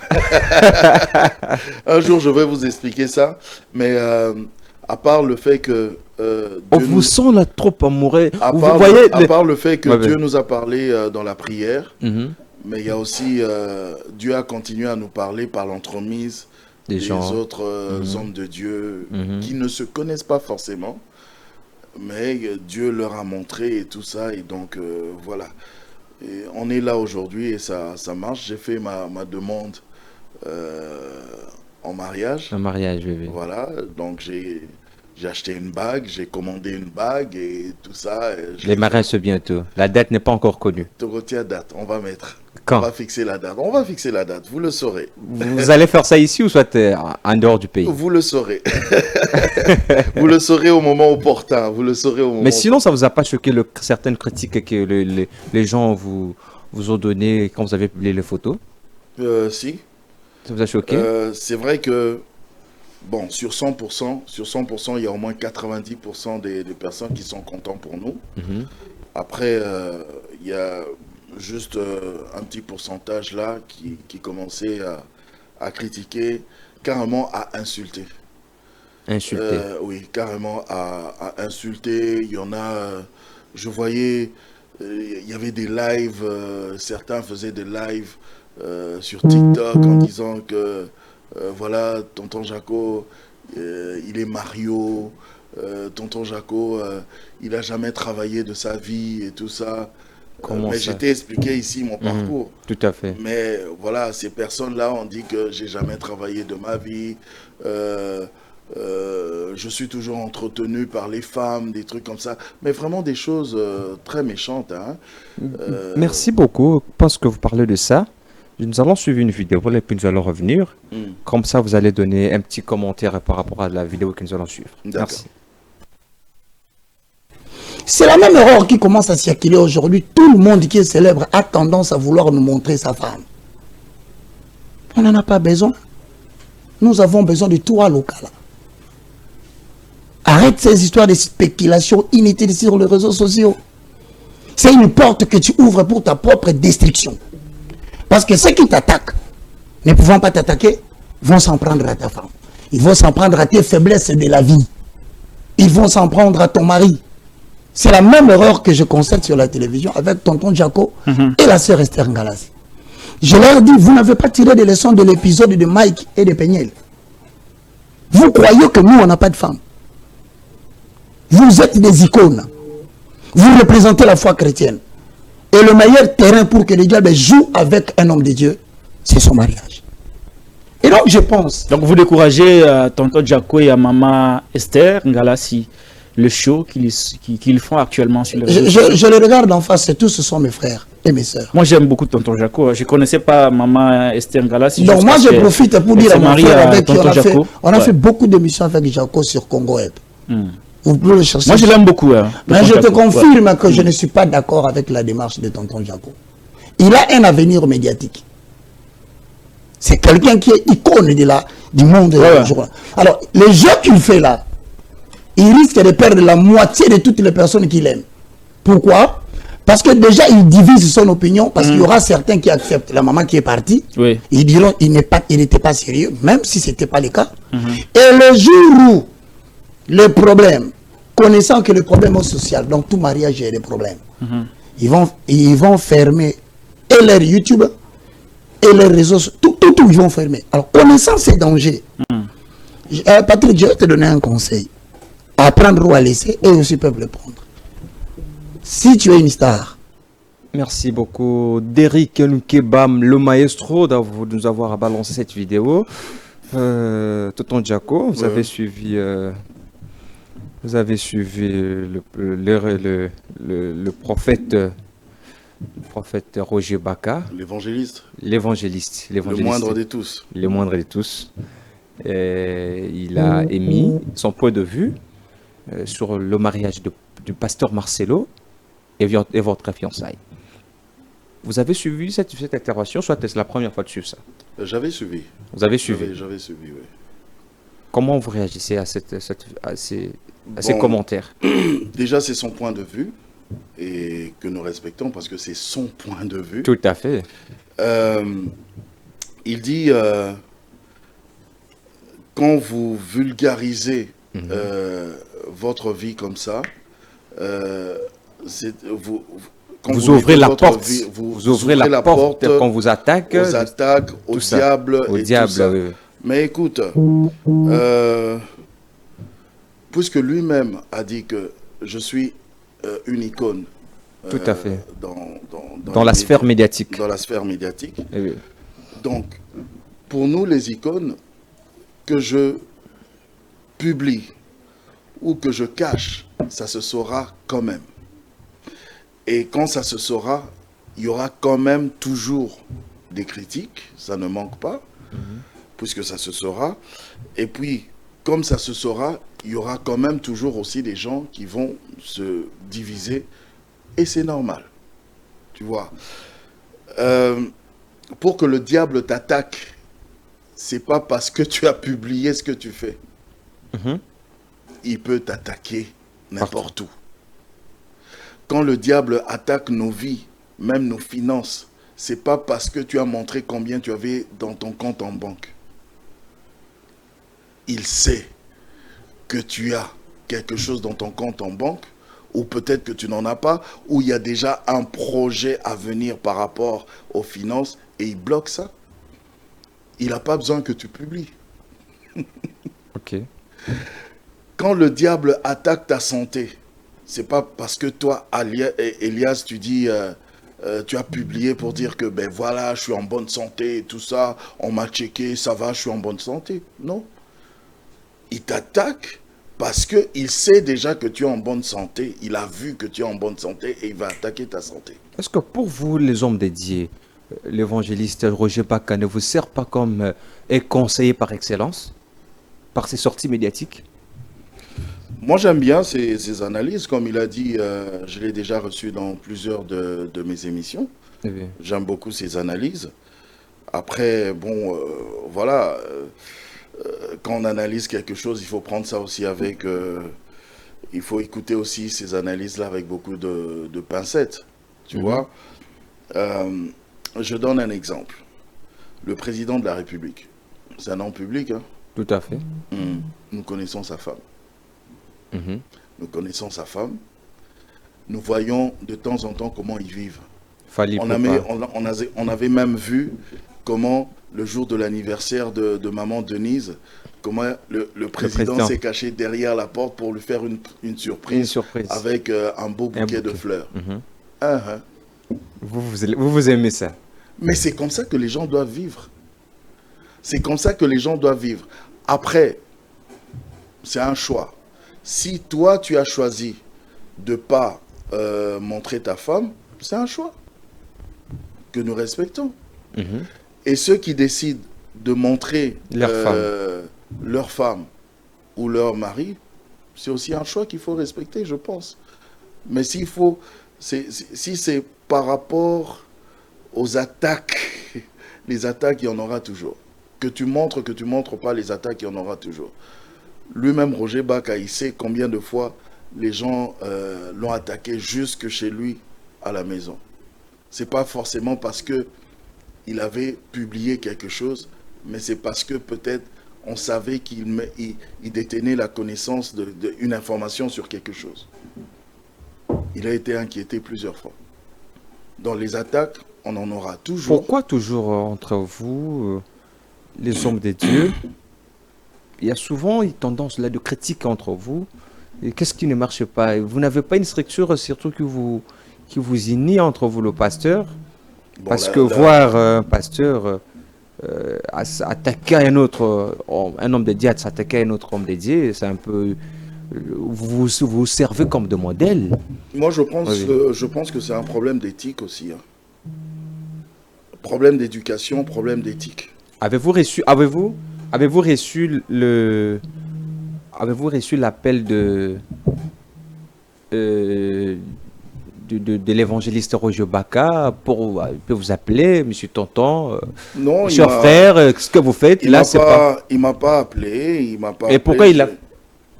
Un jour, je vais vous expliquer ça. Mais à part le fait que... on vous sent là trop amoureux. À Vous part, voyez à part le fait que Ouais, Dieu ouais. nous a parlé dans la prière, Mhm. mais il y a aussi... Dieu a continué à nous parler par l'entremise Des des gens. autres hommes de Dieu Mhm. qui ne se connaissent pas forcément. Mais Dieu leur a montré et tout ça. Et donc, voilà. Et on est là aujourd'hui et ça marche. J'ai fait ma demande en mariage. Un mariage, oui. Voilà. Donc, j'ai acheté une bague, j'ai commandé une bague et tout ça. Et je Les l'ai mariages c'est bientôt. La date n'est pas encore connue. fait. Torotia date, on va mettre. Quand On va fixer la date. On va fixer la date, vous le saurez. Vous allez faire ça ici ou soit en dehors du pays? Vous le saurez. Vous le saurez au moment opportun. Vous le saurez au moment Mais sinon, ça vous a pas choqué certaines critiques que les gens vous ont données quand vous avez publié les photos? Si. Ça vous a choqué? C'est vrai que, bon, sur 100%, il y a au moins 90% des personnes qui sont contents pour nous. Mhm. Après, il y a juste un petit pourcentage là qui commençait à critiquer, carrément à insulter. Insulté. Oui, carrément à insulter. Il y en a, je voyais, il y avait des lives, certains faisaient des lives sur TikTok en disant que, voilà, tonton Jaco, il est Mario, tonton Jaco, il n'a jamais travaillé de sa vie et tout ça. Comment Mais ça? j'étais expliqué ici mon parcours. Tout à fait. Mais voilà, ces personnes-là ont dit que j'ai jamais travaillé de ma vie. Je suis toujours entretenu par les femmes, des trucs comme ça. Mais vraiment des choses très méchantes. Hein. Merci beaucoup. Parce que vous parlez de ça, nous allons suivre une vidéo et puis nous allons revenir. Comme ça, vous allez donner un petit commentaire par rapport à la vidéo que nous allons suivre. D'accord. Merci. C'est la même erreur qui commence à circuler aujourd'hui. Tout le monde qui est célèbre a tendance à vouloir nous montrer sa femme. On n'en a pas besoin. Nous avons besoin de toi, local. Arrête ces histoires de spéculation inutiles sur les réseaux sociaux. C'est une porte que tu ouvres pour ta propre destruction. Parce que ceux qui t'attaquent, ne pouvant pas t'attaquer, vont s'en prendre à ta femme. Ils vont s'en prendre à tes faiblesses de la vie. Ils vont s'en prendre à ton mari. C'est la même erreur que je constate sur la télévision avec tonton Jaco et la sœur Esther Ngalassi. Je leur dis, vous n'avez pas tiré des leçons de l'épisode de Mike et de Peniel. Vous croyez que nous, on n'a pas de femmes. Vous êtes des icônes. Vous représentez la foi chrétienne. Et le meilleur terrain pour que le diable joue avec un homme de Dieu, c'est son mariage. Et donc je pense... Donc vous découragez tonton Jaco et à maman Esther Ngalassi, le show qu'ils font actuellement sur les réseaux sociaux. Je les regarde en face, tous ce sont mes frères et mes sœurs. Moi j'aime beaucoup tonton Jaco. Je ne connaissais pas maman Esther Ngalassi. Donc moi je profite pour dire à mon frère avec qui on a fait beaucoup d'émissions avec Jaco sur Congo Web. Vous pouvez le chercher. Moi, je l'aime beaucoup. Hein, Mais je te Jaco. confirme que je ne suis pas d'accord avec la démarche de tonton Jaco. Il a un avenir médiatique. C'est quelqu'un qui est icône du monde. Ouais. Alors, les jeux qu'il fait là, il risque de perdre la moitié de toutes les personnes qu'il aime. Pourquoi? Parce que déjà, il divise son opinion, parce qu'il y aura certains qui acceptent. La maman qui est partie, Oui. ils diront il n'était pas sérieux, même si ce n'était pas le cas. Et le jour où le problème, connaissant que le problème est social, donc tout mariage est des problèmes, ils vont fermer et leur YouTube et les réseaux, tout, ils vont fermer. Alors, connaissant ces dangers, Patrick, je vais te donner un conseil. Apprendre ou à laisser, et aussi peuvent le prendre. Si tu es une star. Merci beaucoup, Derrick Nkebam, le maestro, de nous avoir balancé cette vidéo. Tonton Jaco, vous avez suivi le prophète Roger Baka, L'évangéliste. l'évangéliste, Le moindre de tous. le moindre de tous. Il a émis son point de vue sur le mariage du pasteur Marcelo et votre fiançaille. Vous avez suivi cette intervention, soit c'est la première fois de suivre ça? J'avais suivi. Vous avez suivi. J'avais suivi, oui. Comment vous réagissez à ces Bon, commentaires? Déjà, c'est son point de vue et que nous respectons parce que c'est son point de vue. Tout à fait. Il dit quand vous vulgarisez votre vie comme ça, quand vous ouvrez la votre porte. vie, Vous ouvrez la porte qu'on vous attaque. aux attaques, au tout ça. diable Au et diable, tout ça. oui. Mais écoute, puisque lui-même a dit que je suis une icône Tout à fait. dans La les sphère médias, médiatique. dans la sphère médiatique. Oui. Donc, pour nous les icônes, que je publie ou que je cache, ça se saura quand même. Et quand ça se saura, il y aura quand même toujours des critiques, ça ne manque pas, puisque ça se saura. Et puis, comme ça se saura, il y aura quand même toujours aussi des gens qui vont se diviser, et c'est normal, tu vois. Pour que le diable t'attaque, c'est pas parce que tu as publié ce que tu fais. Il peut t'attaquer n'importe où. Quand le diable attaque nos vies, même nos finances, c'est pas parce que tu as montré combien tu avais dans ton compte en banque. Il sait que tu as quelque chose dans ton compte en banque, ou peut-être que tu n'en as pas, ou il y a déjà un projet à venir par rapport aux finances, et il bloque ça. Il n'a pas besoin que tu publies. Ok. Quand le diable attaque ta santé, c'est pas parce que toi, Elias, tu dis, tu as publié pour dire que ben voilà, je suis en bonne santé et tout ça, on m'a checké, ça va, je suis en bonne santé. Non. Il t'attaque parce qu'il sait déjà que tu es en bonne santé, il a vu que tu es en bonne santé et il va attaquer ta santé. Est-ce que pour vous, les hommes dédiés, l'évangéliste Roger Baka ne vous sert pas comme un conseiller par excellence, par ses sorties médiatiques? Moi, j'aime bien ces analyses. Comme il a dit, je l'ai déjà reçu dans plusieurs de mes émissions. Oui. J'aime beaucoup ces analyses. Après, bon, voilà, quand on analyse quelque chose, il faut prendre ça aussi avec... il faut écouter aussi ces analyses-là avec beaucoup de pincettes, tu vois. Je donne un exemple. Le président de la République, c'est un homme public, hein. Tout à fait. Nous connaissons sa femme. Nous connaissons sa femme. Nous voyons de temps en temps comment ils vivent. On avait même vu comment, le jour de l'anniversaire de maman Denise, comment le président s'est caché derrière la porte pour lui faire une surprise, avec un beau bouquet de fleurs. Vous aimez ça? Mais c'est comme ça que les gens doivent vivre. C'est comme ça que les gens doivent vivre. Après, c'est un choix. Si toi, tu as choisi de ne pas montrer ta femme, c'est un choix que nous respectons. Et ceux qui décident de montrer leur femme ou leur mari, C'est aussi un choix qu'il faut respecter, je pense. Mais s'il faut, si c'est par rapport aux attaques, les attaques, il y en aura toujours. Que tu montres pas les attaques, il y en aura toujours. Lui-même, Roger Baka, il sait combien de fois les gens l'ont attaqué jusque chez lui à la maison. C'est pas forcément parce que il avait publié quelque chose, mais c'est parce que peut-être on savait qu'il détenait la connaissance d'une information sur quelque chose. Il a été inquiété plusieurs fois. Dans les attaques, on en aura toujours. Pourquoi toujours entre vous, les hommes de Dieu, il y a souvent une tendance là de critique entre vous. Et qu'est-ce qui ne marche pas? Vous n'avez pas une structure surtout qui vous unit entre vous, le pasteur? Bon, Parce que voir un pasteur attaquer un autre, un homme de Dieu s'attaquer à un autre homme de Dieu, c'est un peu... Vous servez comme de modèle. Moi, je pense que c'est un problème d'éthique aussi. Hein. Problème d'éducation, problème d'éthique. Avez-vous reçu l'appel de l'évangéliste Roger Baka pour il peut vous appeler, monsieur Tonton, Non, monsieur frère, ce que vous faites il m'a pas appelé, il m'a pas. Et pourquoi il l'a fait?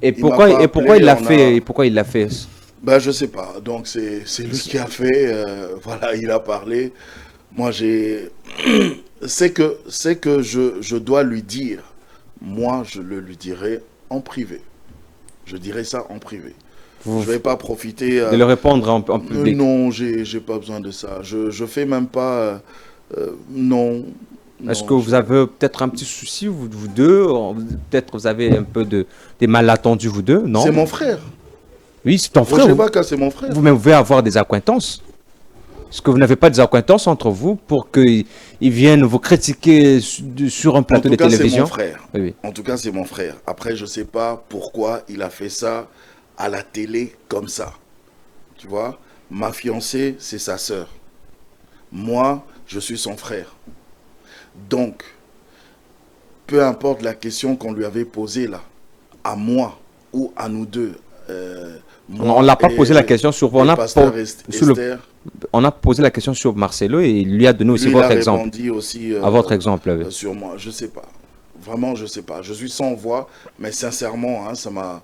Et pourquoi il l'a fait? Ben je sais pas. Donc c'est lui qui a fait. Voilà, il a parlé. Moi c'est que je dois lui dire. Moi je le lui dirai en privé. Je dirai ça en privé. Je ne vais pas profiter de le répondre en public. Non, j'ai pas besoin de ça. Je fais même pas. Non. Est-ce que vous avez peut-être un petit souci, vous deux? Peut-être vous avez un peu des malentendus, vous deux, non? C'est mon frère. Oui, c'est ton frère. Roger Baka, c'est mon frère. Vous pouvez avoir des acquaintances. Est-ce que vous n'avez pas des acquaintances entre vous pour qu'ils viennent vous critiquer sur un plateau de télévision? En tout cas, c'est mon frère. Oui. En tout cas, c'est mon frère. Après, je ne sais pas pourquoi il a fait ça à la télé comme ça. Tu vois, ma fiancée, c'est sa sœur. Moi, je suis son frère. Donc, peu importe la question qu'on lui avait posée là, à moi ou à nous deux. On n'a pas posé la question sur vous. On a posé la question sur Marcelo et il lui a donné aussi votre exemple. Aussi, à votre exemple. Oui. Sur moi, je ne sais pas. Vraiment, je ne sais pas. Je suis sans voix, mais sincèrement, hein, ça m'a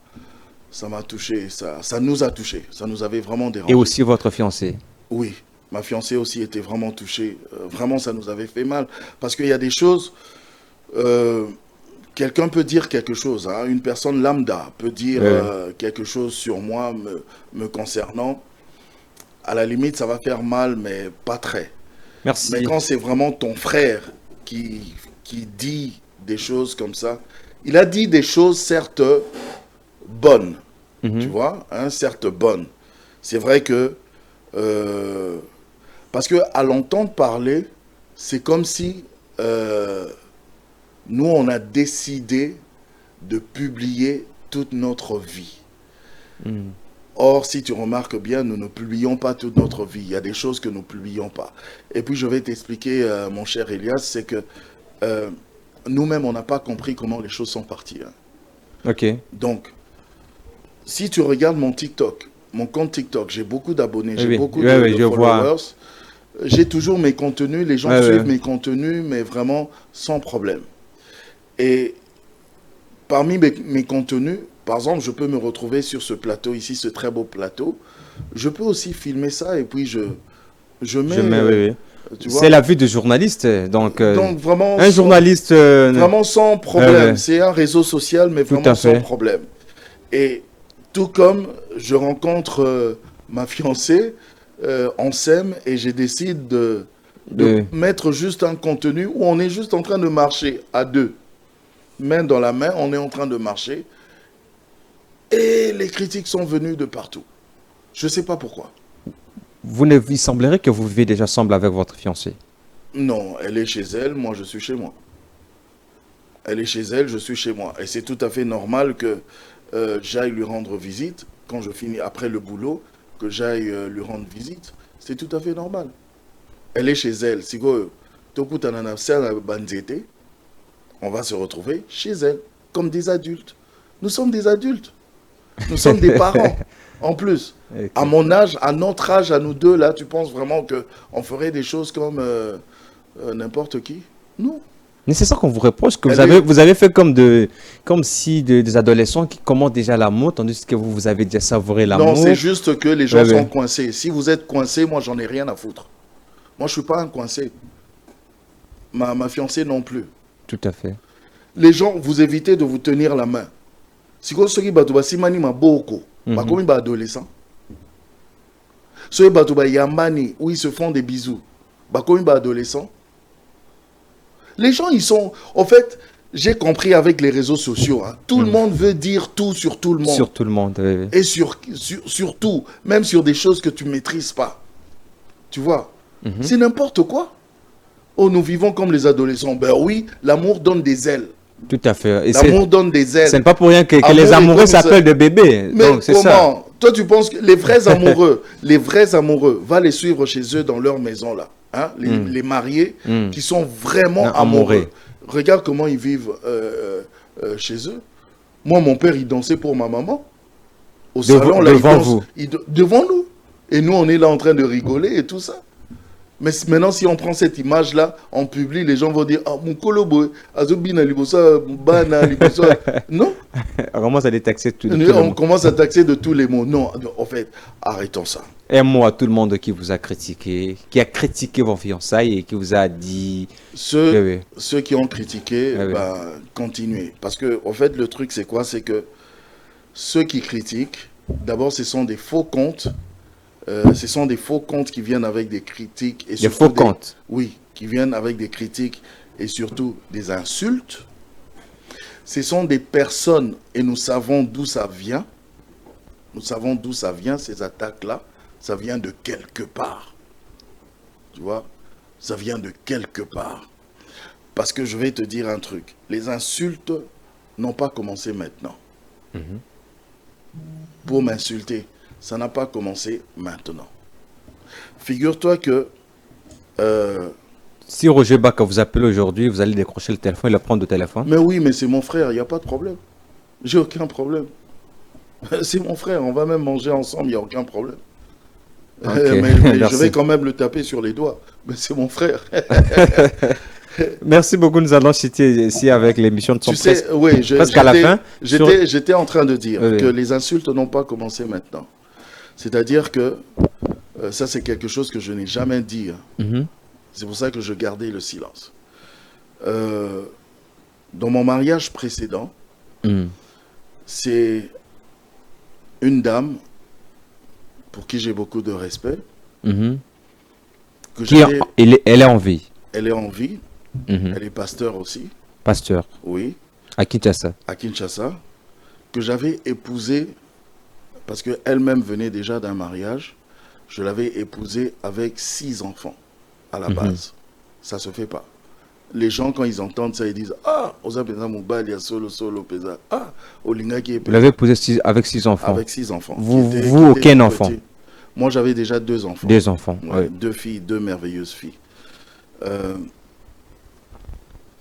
touché. Ça nous a touché. Ça nous avait vraiment dérangé. Et aussi votre fiancée. Oui. Ma fiancée aussi était vraiment touchée. Vraiment, ça nous avait fait mal. Parce qu'il y a des choses... quelqu'un peut dire quelque chose. Hein. Une personne lambda peut dire quelque chose sur moi me concernant. À la limite, ça va faire mal, mais pas très. Merci. Mais quand c'est vraiment ton frère qui dit des choses comme ça, il a dit des choses certes bonnes. Tu vois, hein, certes bonnes. C'est vrai que... parce qu'à l'entendre parler, c'est comme si nous, on a décidé de publier toute notre vie. Or, si tu remarques bien, nous ne publions pas toute notre vie. Il y a des choses que nous ne publions pas. Et puis, je vais t'expliquer, mon cher Elias, c'est que nous-mêmes, on n'a pas compris comment les choses sont parties. Hein. Ok. Donc, si tu regardes mon TikTok, mon compte TikTok, j'ai beaucoup d'abonnés, j'ai beaucoup de followers. J'ai toujours mes contenus, les gens suivent mes contenus, mais vraiment sans problème. Et parmi mes contenus, par exemple, je peux me retrouver sur ce plateau ici, ce très beau plateau. Je peux aussi filmer ça et puis je mets... C'est la vie de journaliste. Donc vraiment... Un journaliste... Vraiment sans problème. C'est un réseau social, mais vraiment sans problème. Et tout comme je rencontre ma fiancée, on s'aime et je décide de mettre juste un contenu où on est juste en train de marcher à deux. Main dans la main, on est en train de marcher. Et les critiques sont venues de partout. Je ne sais pas pourquoi. Il semblerait que vous vivez déjà ensemble avec votre fiancée. Non, elle est chez elle, moi je suis chez moi. Elle est chez elle, je suis chez moi. Et c'est tout à fait normal que j'aille lui rendre visite quand je finis après le boulot, que j'aille lui rendre visite. C'est tout à fait normal. Elle est chez elle. Si on va se retrouver chez elle, comme des adultes. Nous sommes des adultes. Nous sommes des parents, en plus. Ok. À mon âge, à notre âge, à nous deux, là, tu penses vraiment qu'on ferait des choses comme n'importe qui? Non. Mais c'est ça qu'on vous reproche, que Elle est- vous avez fait comme si des adolescents qui commencent déjà l'amour, tandis que vous avez déjà savouré l'amour. Non, c'est juste que les gens Ouais, sont ouais. coincés. Si vous êtes coincé, moi, j'en ai rien à foutre. Moi, je suis pas un coincé. Ma fiancée non plus. Tout à fait. Les gens, vous évitez de vous tenir la main. Si vous avez simani ma boko, bah comme ba adolescent. Ceux qui yambani où ils se font des bisous, bah comme ba adolescent. Les gens, ils sont, en fait, j'ai compris avec les réseaux sociaux, hein, tout le monde veut dire tout sur tout le monde. Sur tout le monde. Oui, oui. Et sur tout, même sur des choses que tu ne maîtrises pas. Tu vois, c'est n'importe quoi. Oh, nous vivons comme les adolescents. Ben oui, l'amour donne des ailes. Tout à fait. Et L'amour donne des ailes. c'est pas pour rien que Amour les est amoureux comme ça. s'appellent des bébés. Mais Donc, c'est comment ça. Toi, tu penses que les vrais amoureux, va les suivre chez eux dans leur maison, là. Hein? Les mariés qui sont vraiment Non, amoureux. amoureux. Regarde comment ils vivent chez eux. Moi, mon père, il dansait pour ma maman. Au salon, là, devant il danse, vous. devant nous. Et nous, on est là en train de rigoler et tout ça. Mais maintenant, si on prend cette image-là, on publie, les gens vont dire, ah, mon kolobo, azobina libosa, bana libosa. Non, On commence à détaxer tout le on monde. commence à taxer de tous les mots. Non, en fait, arrêtons ça. Un mot à tout le monde qui vous a critiqué, qui a critiqué vos fiançailles et qui vous a dit. Ceux, Oui, oui. ceux qui ont critiqué, Ah oui. bah, continuez. Parce que, en fait, le truc, c'est quoi? C'est que ceux qui critiquent, d'abord, ce sont des faux comptes. Ce sont des faux comptes qui viennent avec des critiques. Et Des surtout faux comptes. Oui, qui viennent avec des critiques et surtout des insultes. Ce sont des personnes, et nous savons d'où ça vient. Nous savons d'où ça vient, ces attaques-là. Ça vient de quelque part. Tu vois? Ça vient de quelque part. Parce que je vais te dire un truc. Les insultes n'ont pas commencé maintenant. Pour m'insulter, ça n'a pas commencé maintenant. Figure-toi que Si Roger Baka vous appelle aujourd'hui, vous allez décrocher le téléphone, il va prendre le téléphone. mais oui, mais c'est mon frère, il n'y a pas de problème. J'ai aucun problème. C'est mon frère, on va même manger ensemble, il n'y a aucun problème. Ok, Mais je merci. vais quand même le taper sur les doigts. Mais c'est mon frère. Merci beaucoup. Nous allons citer ici avec l'émission de son Tu sais, oui, presque à la fin. J'étais en train de dire Oui, oui. que les insultes n'ont pas commencé maintenant. C'est-à-dire que ça, c'est quelque chose que je n'ai jamais dit. Hein. Mhm. C'est pour ça que je gardais le silence. Dans mon mariage précédent, Mhm. c'est une dame pour qui j'ai beaucoup de respect, Mhm. que Qui j'avais- elle est en vie. elle est en vie, Mhm. elle est pasteur aussi, Pasteur oui, à Kinshasa. à Kinshasa, que j'avais épousée, parce qu'elle-même venait déjà d'un mariage, je l'avais épousée avec 6 enfants à la base. Ça se fait pas. Les gens, quand ils entendent ça, ils disent « Ah, Oza Peza Moubal, il y a solo, Peza. Ah, Olinga qui est Vous l'avez épousé avec 6 enfants. avec 6 enfants. Vous- qui vous, étaient aucun tout enfant? petits. Moi, j'avais déjà 2 enfants. Des enfants. Ouais, Oui. 2 filles, 2 merveilleuses filles.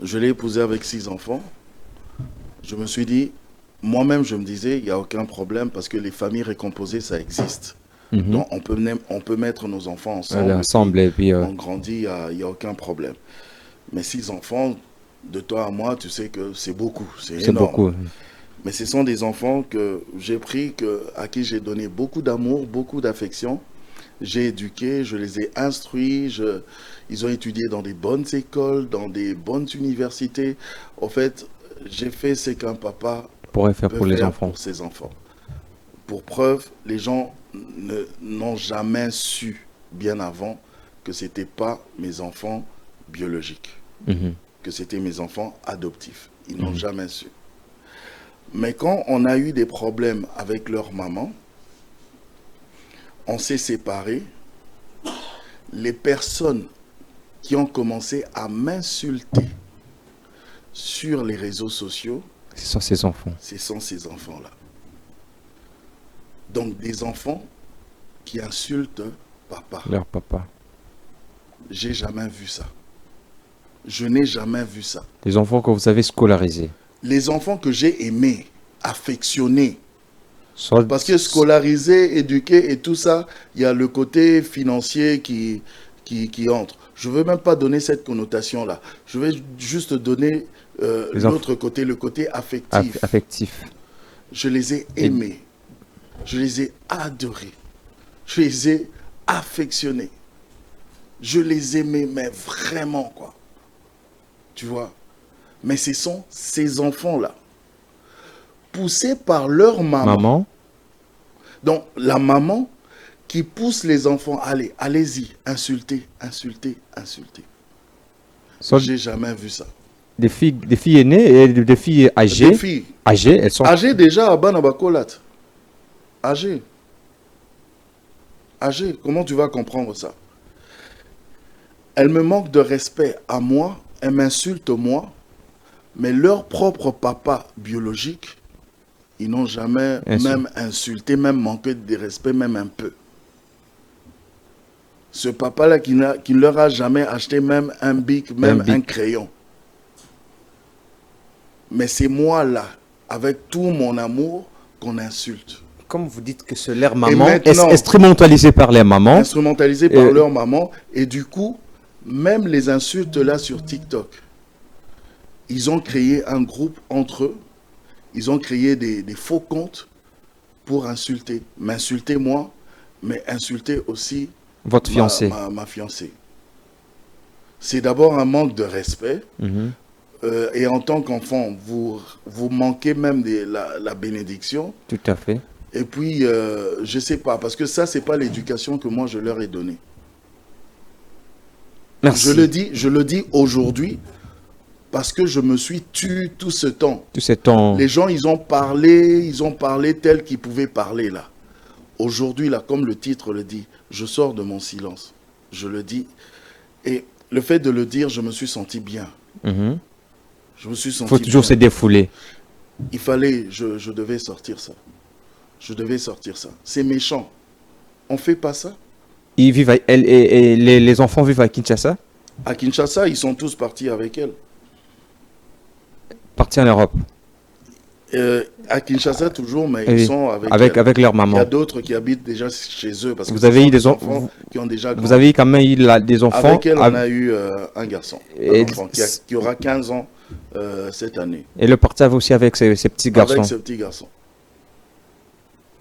Je l'ai épousée avec 6 enfants. Je me suis dit, moi-même, je me disais, il n'y a aucun problème parce que les familles récomposées, ça existe. Mhm. Donc, on peut mettre nos enfants ensemble. Allez, ensemble et puis. On grandit, il n'y a aucun problème. Mais 6 enfants, de toi à moi, tu sais que c'est beaucoup. C'est C'est énorme. beaucoup. Mais ce sont des enfants que j'ai pris, à qui j'ai donné beaucoup d'amour, beaucoup d'affection. J'ai éduqué, je les ai instruits, ils ont étudié dans des bonnes écoles, dans des bonnes universités. En fait, j'ai fait ce qu'un papa Pourrait faire peut pour les faire enfants. pour ses enfants. Pour preuve, les gens n'ont jamais su, bien avant, que ce n'étaient pas mes enfants biologiques, Mhm. que c'était mes enfants adoptifs. Ils n'ont jamais su. Mais quand on a eu des problèmes avec leur maman, on s'est séparés. Les personnes qui ont commencé à m'insulter sur les réseaux sociaux, Ce sont ses enfants. ce sont ces enfants-là. Donc des enfants qui insultent papa. Leur papa. J'ai jamais vu ça. Je n'ai jamais vu ça. Les enfants que vous avez scolarisés. Les enfants que j'ai aimés, affectionnés, Parce que scolariser, éduquer et tout ça, il y a le côté financier qui entre. Je ne veux même pas donner cette connotation-là. Je vais juste donner l'autre côté, le côté affectif. Affectif. Je les ai aimés. Je les ai adorés. Je les ai affectionnés. Je les aimais, mais vraiment, quoi. Tu vois? Mais ce sont ces enfants-là, poussés par leur maman. Donc, la maman qui pousse les enfants, allez, allez-y, insultez, insultez, insultez. J'ai jamais vu ça. Des filles aînées et des filles âgées. Des filles. Âgées, elles sont... Âgées déjà à Banabakolat. Âgées. Âgées, comment tu vas comprendre ça? Elles me manquent de respect à moi, elles m'insultent moi, mais leur propre papa biologique, ils n'ont jamais même insulté, même manqué de respect, même un peu. Ce papa-là qui ne leur a jamais acheté même un bic, même un crayon. Mais c'est moi là, avec tout mon amour, qu'on insulte. Comme vous dites que c'est leur maman, instrumentalisé par les mamans. Instrumentalisé par leur maman. Et du coup, même les insultes là sur TikTok, ils ont créé un groupe entre eux. Ils ont créé des faux comptes pour insulter. M'insulter moi, mais insulter aussi votre fiancée. Ma fiancée. C'est d'abord un manque de respect. Et en tant qu'enfant, vous manquez même de la bénédiction. Tout à fait. Et puis, je ne sais pas, parce que ça, ce n'est pas l'éducation que moi, je leur ai donnée. Merci. Je le dis aujourd'hui, parce que je me suis tué tout ce temps. Tout ce temps. Les gens, ils ont parlé tel qu'ils pouvaient parler là. Aujourd'hui, là, comme le titre le dit, je sors de mon silence. Je le dis. Et le fait de le dire, je me suis senti bien. Je me suis senti bien. Il faut toujours se défouler. Il fallait, je devais sortir ça. Je devais sortir ça. C'est méchant. On ne fait pas ça. Ils vivent les enfants vivent à Kinshasa? À Kinshasa, ils sont tous partis avec elle. Partis en Europe? À Kinshasa toujours, mais ils sont avec leur maman. Il y a d'autres qui habitent déjà chez eux. Parce que vous avez eu des enfants qui ont déjà grandi. Vous avez quand même eu des enfants? Avec elle, on a eu un garçon, un enfant qui aura 15 ans cette année. Et le parti aussi avec ses petits garçons? Avec ses petits garçons.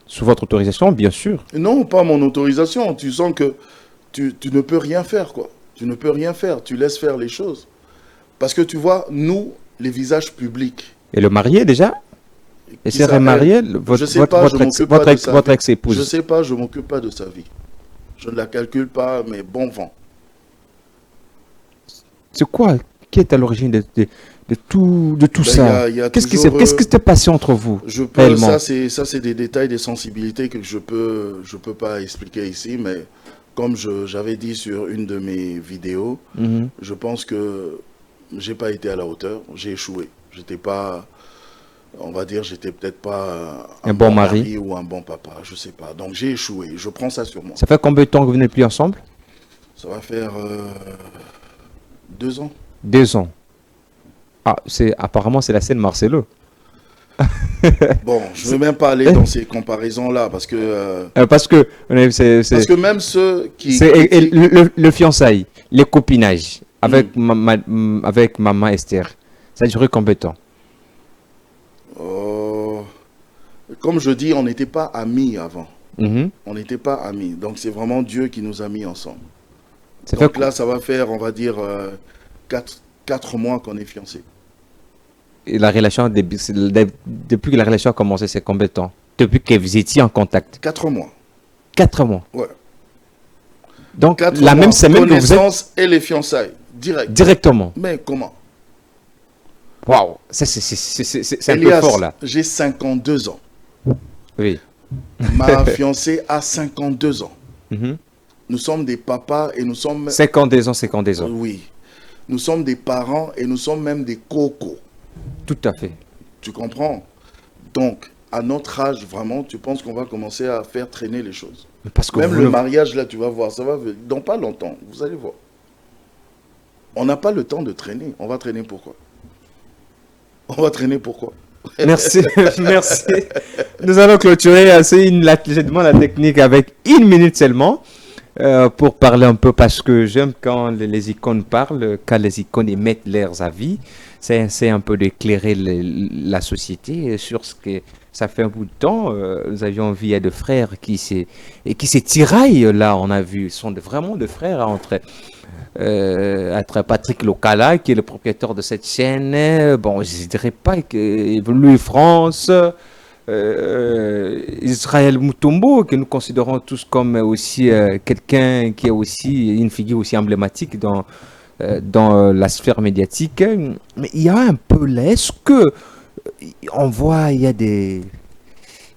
Sous votre autorisation, bien sûr. Non, pas mon autorisation. Tu sens que tu ne peux rien faire, quoi. Tu ne peux rien faire. Tu laisses faire les choses. Parce que tu vois, nous, les visages publics. Et le marié déjà? Et c'est remarié? Votre ex-épouse? Je ne sais pas, je ne m'occupe pas de sa vie. Je ne la calcule pas, mais bon vent. C'est quoi? Qui est à l'origine de tout ça? Qu'est-ce qui s'est passé entre vous? Ça, c'est des détails, des sensibilités que je peux pas expliquer ici, mais comme j'avais dit sur une de mes vidéos, je pense que j'ai pas été à la hauteur, j'ai échoué. J'étais pas, on va dire, j'étais peut-être pas un bon mari ou un bon papa, je sais pas. Donc j'ai échoué, je prends ça sur moi. Ça fait combien de temps que vous n'êtes plus ensemble? Ça va faire 2 ans. 2 ans. Ah, apparemment c'est la scène Marcelo. Bon, je ne veux même pas aller dans ces comparaisons-là parce que... parce que même ceux qui... Le fiançailles, les copinages avec maman Esther, ça a duré combien de temps? Comme je dis, on n'était pas amis avant. On n'était pas amis. Donc c'est vraiment Dieu qui nous a mis ensemble. Donc là, ça va faire, on va dire, 4 mois qu'on est fiancés. Et la relation, depuis que la relation a commencé, c'est combien de temps? Depuis que vous étiez en contact? 4 mois. 4 mois? Ouais. Donc, la même semaine que vous êtes... et les fiançailles, directement. Mais comment? Waouh, c'est un peu fort là. J'ai 52 ans. Oui. Ma fiancée a 52 ans. Nous sommes des papas et nous sommes... 52 ans. Oui. Nous sommes des parents et nous sommes même des cocos. Tout à fait. Tu comprends? Donc, à notre âge, vraiment, tu penses qu'on va commencer à faire traîner les choses. Parce que même le mariage, là, tu vas voir, ça va dans pas longtemps, vous allez voir. On n'a pas le temps de traîner. On va traîner pourquoi? On va traîner pourquoi? Merci, merci. Nous allons clôturer je demande la technique avec 1 minute seulement pour parler un peu parce que j'aime quand les icônes parlent, quand les icônes émettent leurs avis. C'est un peu d'éclairer la société sur ce que ça fait un bout de temps. Nous avions vu il y a deux frères qui se tiraillent là. On a vu, ce sont vraiment deux frères entre Patrick Lokala, qui est le propriétaire de cette chaîne, bon, je ne dirais pas que Louis France, Israël Mutombo, que nous considérons tous comme aussi quelqu'un qui est aussi une figure aussi emblématique dans la sphère médiatique. Mais il y a un peu là, est-ce que on voit, il y a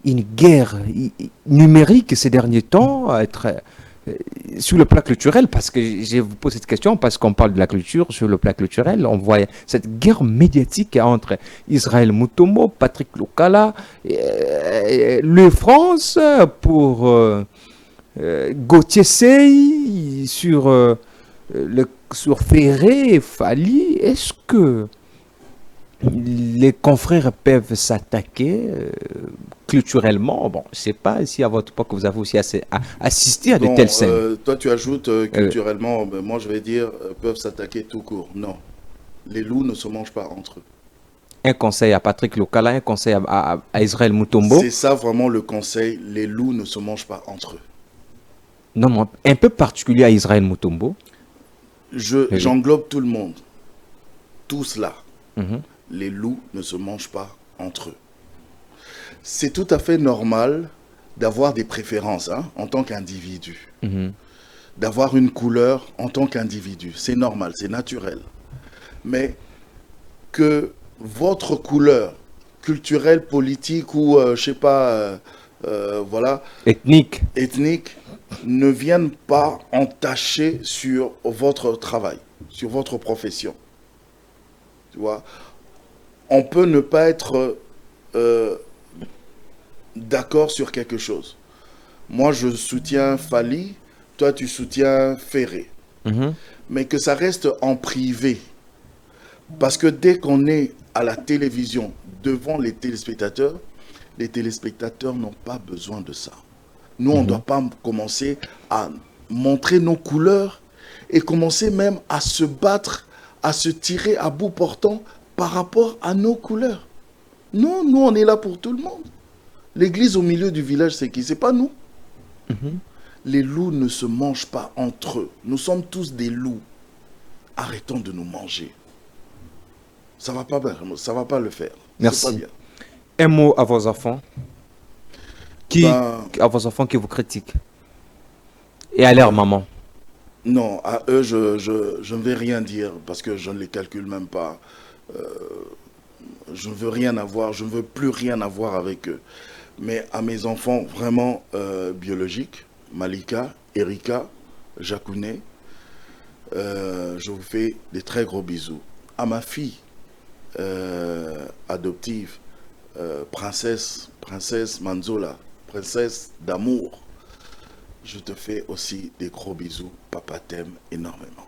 une guerre numérique ces derniers temps sur le plan culturel, parce que je vous pose cette question parce qu'on parle de la culture sur le plan culturel, on voit cette guerre médiatique entre Israël Mutombo, Patrick Lokala, le France pour Gauthier Sey sur Ferré, Fali. Est-ce que les confrères peuvent s'attaquer culturellement? Bon, je ne sais pas si à votre époque vous avez aussi assisté à de telles scènes. Toi, tu ajoutes culturellement, moi je vais dire, peuvent s'attaquer tout court. Non, les loups ne se mangent pas entre eux. Un conseil à Patrick Lokala, un conseil à Israël Mutombo. C'est ça vraiment le conseil, les loups ne se mangent pas entre eux. Non, un peu particulier à Israël Mutombo. J'englobe tout le monde, tous là. Mhm. Les loups ne se mangent pas entre eux. C'est tout à fait normal d'avoir des préférences en tant qu'individu. Mhm. D'avoir une couleur en tant qu'individu. C'est normal, c'est naturel. Mais que votre couleur culturelle, politique ou, je sais pas, voilà, ethnique, ne vienne pas entacher sur votre travail, sur votre profession. Tu vois, on peut ne pas être d'accord sur quelque chose. Moi, je soutiens Fali, toi, tu soutiens Ferré. Mhm. Mais que ça reste en privé. Parce que dès qu'on est à la télévision, devant les téléspectateurs n'ont pas besoin de ça. Nous, on ne doit pas commencer à montrer nos couleurs et commencer même à se battre, à se tirer à bout portant par rapport à nos couleurs. Non, nous, on est là pour tout le monde. L'église au milieu du village, c'est qui? C'est pas nous. Les loups ne se mangent pas entre eux. Nous sommes tous des loups. Arrêtons de nous manger. Ça va pas bien, ça va pas le faire. Merci. Pas bien. Un mot à vos enfants à vos enfants qui vous critiquent et à leur maman. Non, à eux, je ne vais rien dire parce que je ne les calcule même pas. Je ne veux rien avoir, je ne veux plus rien avoir avec eux. Mais à mes enfants vraiment biologiques, Malika, Erika, Jacounet, je vous fais des très gros bisous. À ma fille adoptive, princesse Manzola, princesse d'amour, je te fais aussi des gros bisous. Papa t'aime énormément.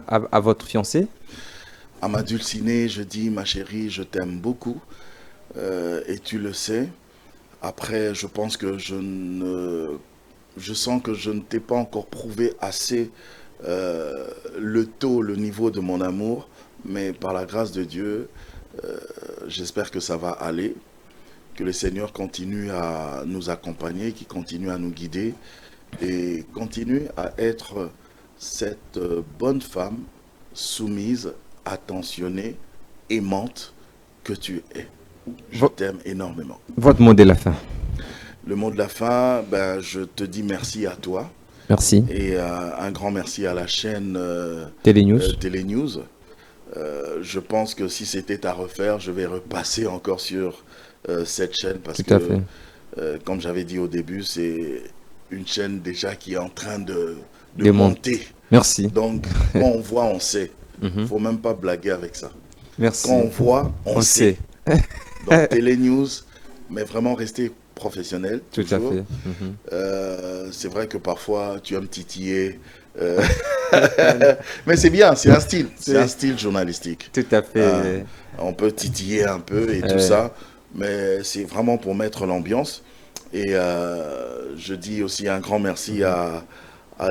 À votre fiancée? À ma dulcinée, je dis, ma chérie, je t'aime beaucoup. Et tu le sais. Après, je pense que je sens que je ne t'ai pas encore prouvé assez le niveau de mon amour. Mais par la grâce de Dieu, j'espère que ça va aller. Que le Seigneur continue à nous accompagner, qu'il continue à nous guider et continue à être cette bonne femme soumise, attentionnée, aimante que tu es. Je t'aime énormément. Votre mot de la fin. Le mot de la fin, ben, je te dis merci à toi. Merci. Et un grand merci à la chaîne Télénews. Je pense que si c'était à refaire, je vais repasser encore sur cette chaîne parce Tout à que, fait. comme j'avais dit au début, c'est une chaîne déjà qui est en train de monter. Merci. Donc, quand on voit, on sait. Il ne faut même pas blaguer avec ça. Merci. Quand on voit, on sait. Donc, Télénews, mais vraiment rester professionnel. Tout toujours. à fait. C'est vrai que parfois, tu aimes titiller. Mais c'est bien, c'est un style. C'est un style journalistique. Tout à fait. On peut titiller un peu et tout ça. mais c'est vraiment pour mettre l'ambiance. Et je dis aussi un grand merci à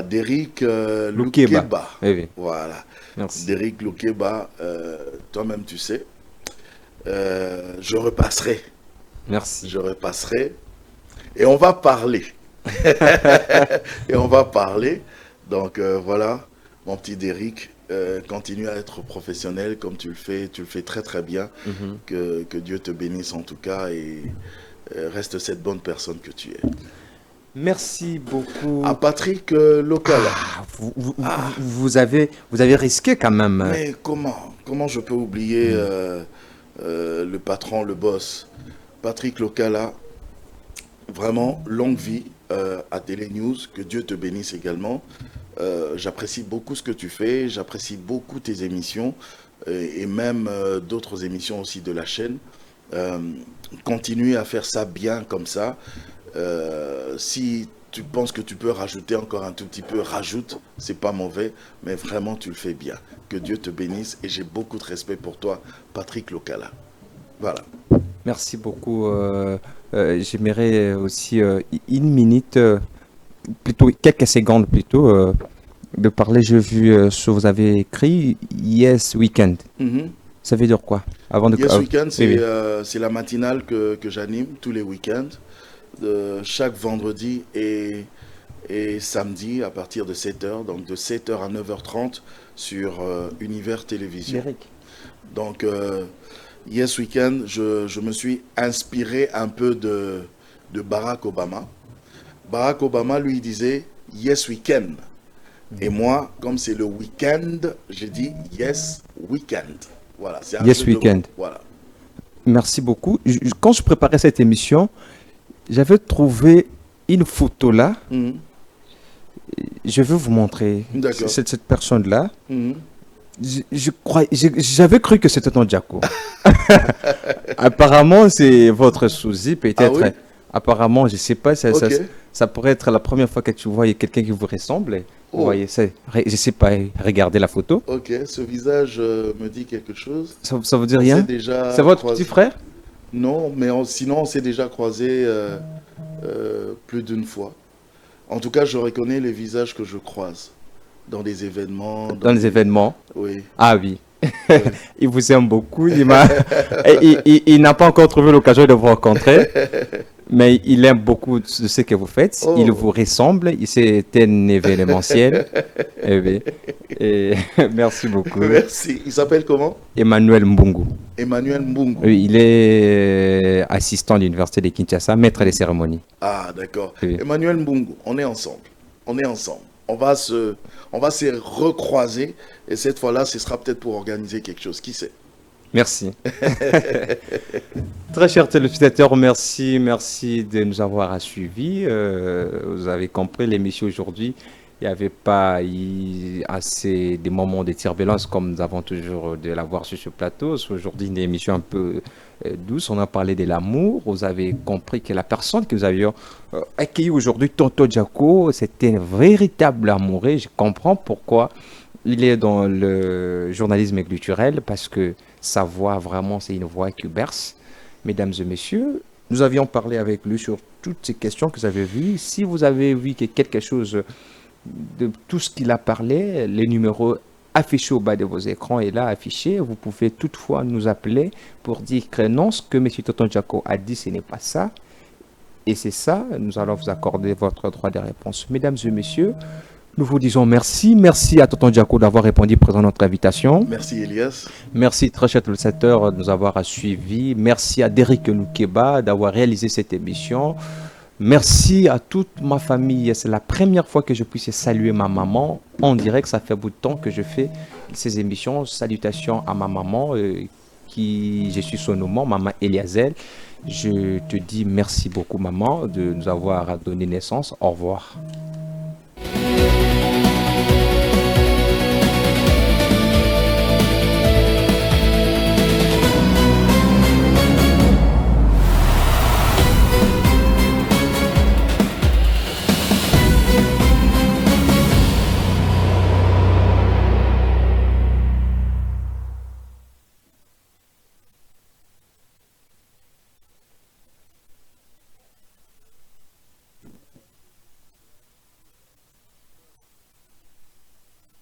Derrick Loukeba. Oui, oui. Voilà. Merci. Derrick Loukeba, toi-même tu sais. Je repasserai. Merci. Je repasserai. Et on va parler. Et on va parler. Donc voilà, mon petit Derrick, continue à être professionnel comme tu le fais très très bien. Que Dieu te bénisse en tout cas et reste cette bonne personne que tu es. Merci beaucoup. À Patrick Locala. Vous avez risqué quand même. Mais comment je peux oublier le patron, le boss, Patrick Locala. Vraiment, longue vie à Télé News, que Dieu te bénisse également. J'apprécie beaucoup ce que tu fais, j'apprécie beaucoup tes émissions et même d'autres émissions aussi de la chaîne. Continue à faire ça bien comme ça. Si tu penses que tu peux rajouter encore un tout petit peu, rajoute, c'est pas mauvais, mais vraiment tu le fais bien. Que Dieu te bénisse et j'ai beaucoup de respect pour toi, Patrick Locala. Voilà. Merci beaucoup. J'aimerais aussi une minute, plutôt quelques secondes plutôt, de parler. J'ai vu ce que vous avez écrit, Yes Weekend. Ça veut dire quoi? Yes Weekend, oui. c'est la matinale que j'anime tous les week-ends, chaque vendredi et samedi à partir de 7h, donc de 7h à 9h30 sur Univers Télévision. Eric. Donc, Yes Weekend, je me suis inspiré un peu de Barack Obama. Barack Obama, lui, disait Yes Weekend. Et moi, comme c'est le week-end, j'ai dit Yes Weekend. Voilà, c'est un Yes Weekend. Voilà. Merci beaucoup. Quand je préparais cette émission, j'avais trouvé une photo là. Je vais vous montrer cette personne-là. J'avais cru que c'était ton Djako. Apparemment, c'est votre souci, peut-être. Ah oui? Apparemment, je ne sais pas, ça pourrait être la première fois que tu vois quelqu'un qui vous ressemble. Vous voyez, je ne sais pas, regardez la photo. Ok, ce visage me dit quelque chose. Ça vous dit rien? C'est votre petit frère? Non, mais sinon, on s'est déjà croisé plus d'une fois. En tout cas, je reconnais les visages que je croise dans des événements. Dans les événements? Oui. Ah oui. Oui. Il vous aime beaucoup. Il n'a pas encore trouvé l'occasion de vous rencontrer, mais il aime beaucoup de ce que vous faites. Il vous ressemble. C'est un événementiel. Merci beaucoup. Merci. Il s'appelle comment? Emmanuel Mbungu. Emmanuel Mbungu. Oui, il est assistant à l'université de Kinshasa, maître des cérémonies. Ah, d'accord. Oui. Emmanuel Mbungu, on est ensemble. On est ensemble. On va se recroiser et cette fois-là, ce sera peut-être pour organiser quelque chose. Qui sait? Merci. Très chers téléspectateurs, merci de nous avoir suivis. Vous avez compris, l'émission aujourd'hui, il n'y avait pas assez de moments de turbulence comme nous avons toujours de l'avoir sur ce plateau. C'est aujourd'hui une émission un peu douce. On a parlé de l'amour. Vous avez compris que la personne que nous avions accueillie aujourd'hui, Tonton Djako, c'était un véritable amoureux. Je comprends pourquoi il est dans le journalisme culturel, parce que sa voix, vraiment, c'est une voix qui berce. Mesdames et messieurs, nous avions parlé avec lui sur toutes ces questions que vous avez vues. Si vous avez vu que quelque chose de tout ce qu'il a parlé, les numéros affichés au bas de vos écrans est là affiché. Vous pouvez toutefois nous appeler pour dire que non, ce que M. Tonton Djako a dit, ce n'est pas ça. Et c'est ça, nous allons vous accorder votre droit de réponse. Mesdames et messieurs, nous vous disons merci. Merci à Tonton Djako d'avoir répondu présent à notre invitation. Merci Elias. Merci très cher téléspectateurs de nous avoir suivis. Merci à Derrick Loukeba d'avoir réalisé cette émission. Merci à toute ma famille. C'est la première fois que je puisse saluer ma maman en direct. Ça fait beaucoup de temps que je fais ces émissions. Salutations à ma maman, qui je suis son nom, maman Eliazel. Je te dis merci beaucoup maman de nous avoir donné naissance. Au revoir.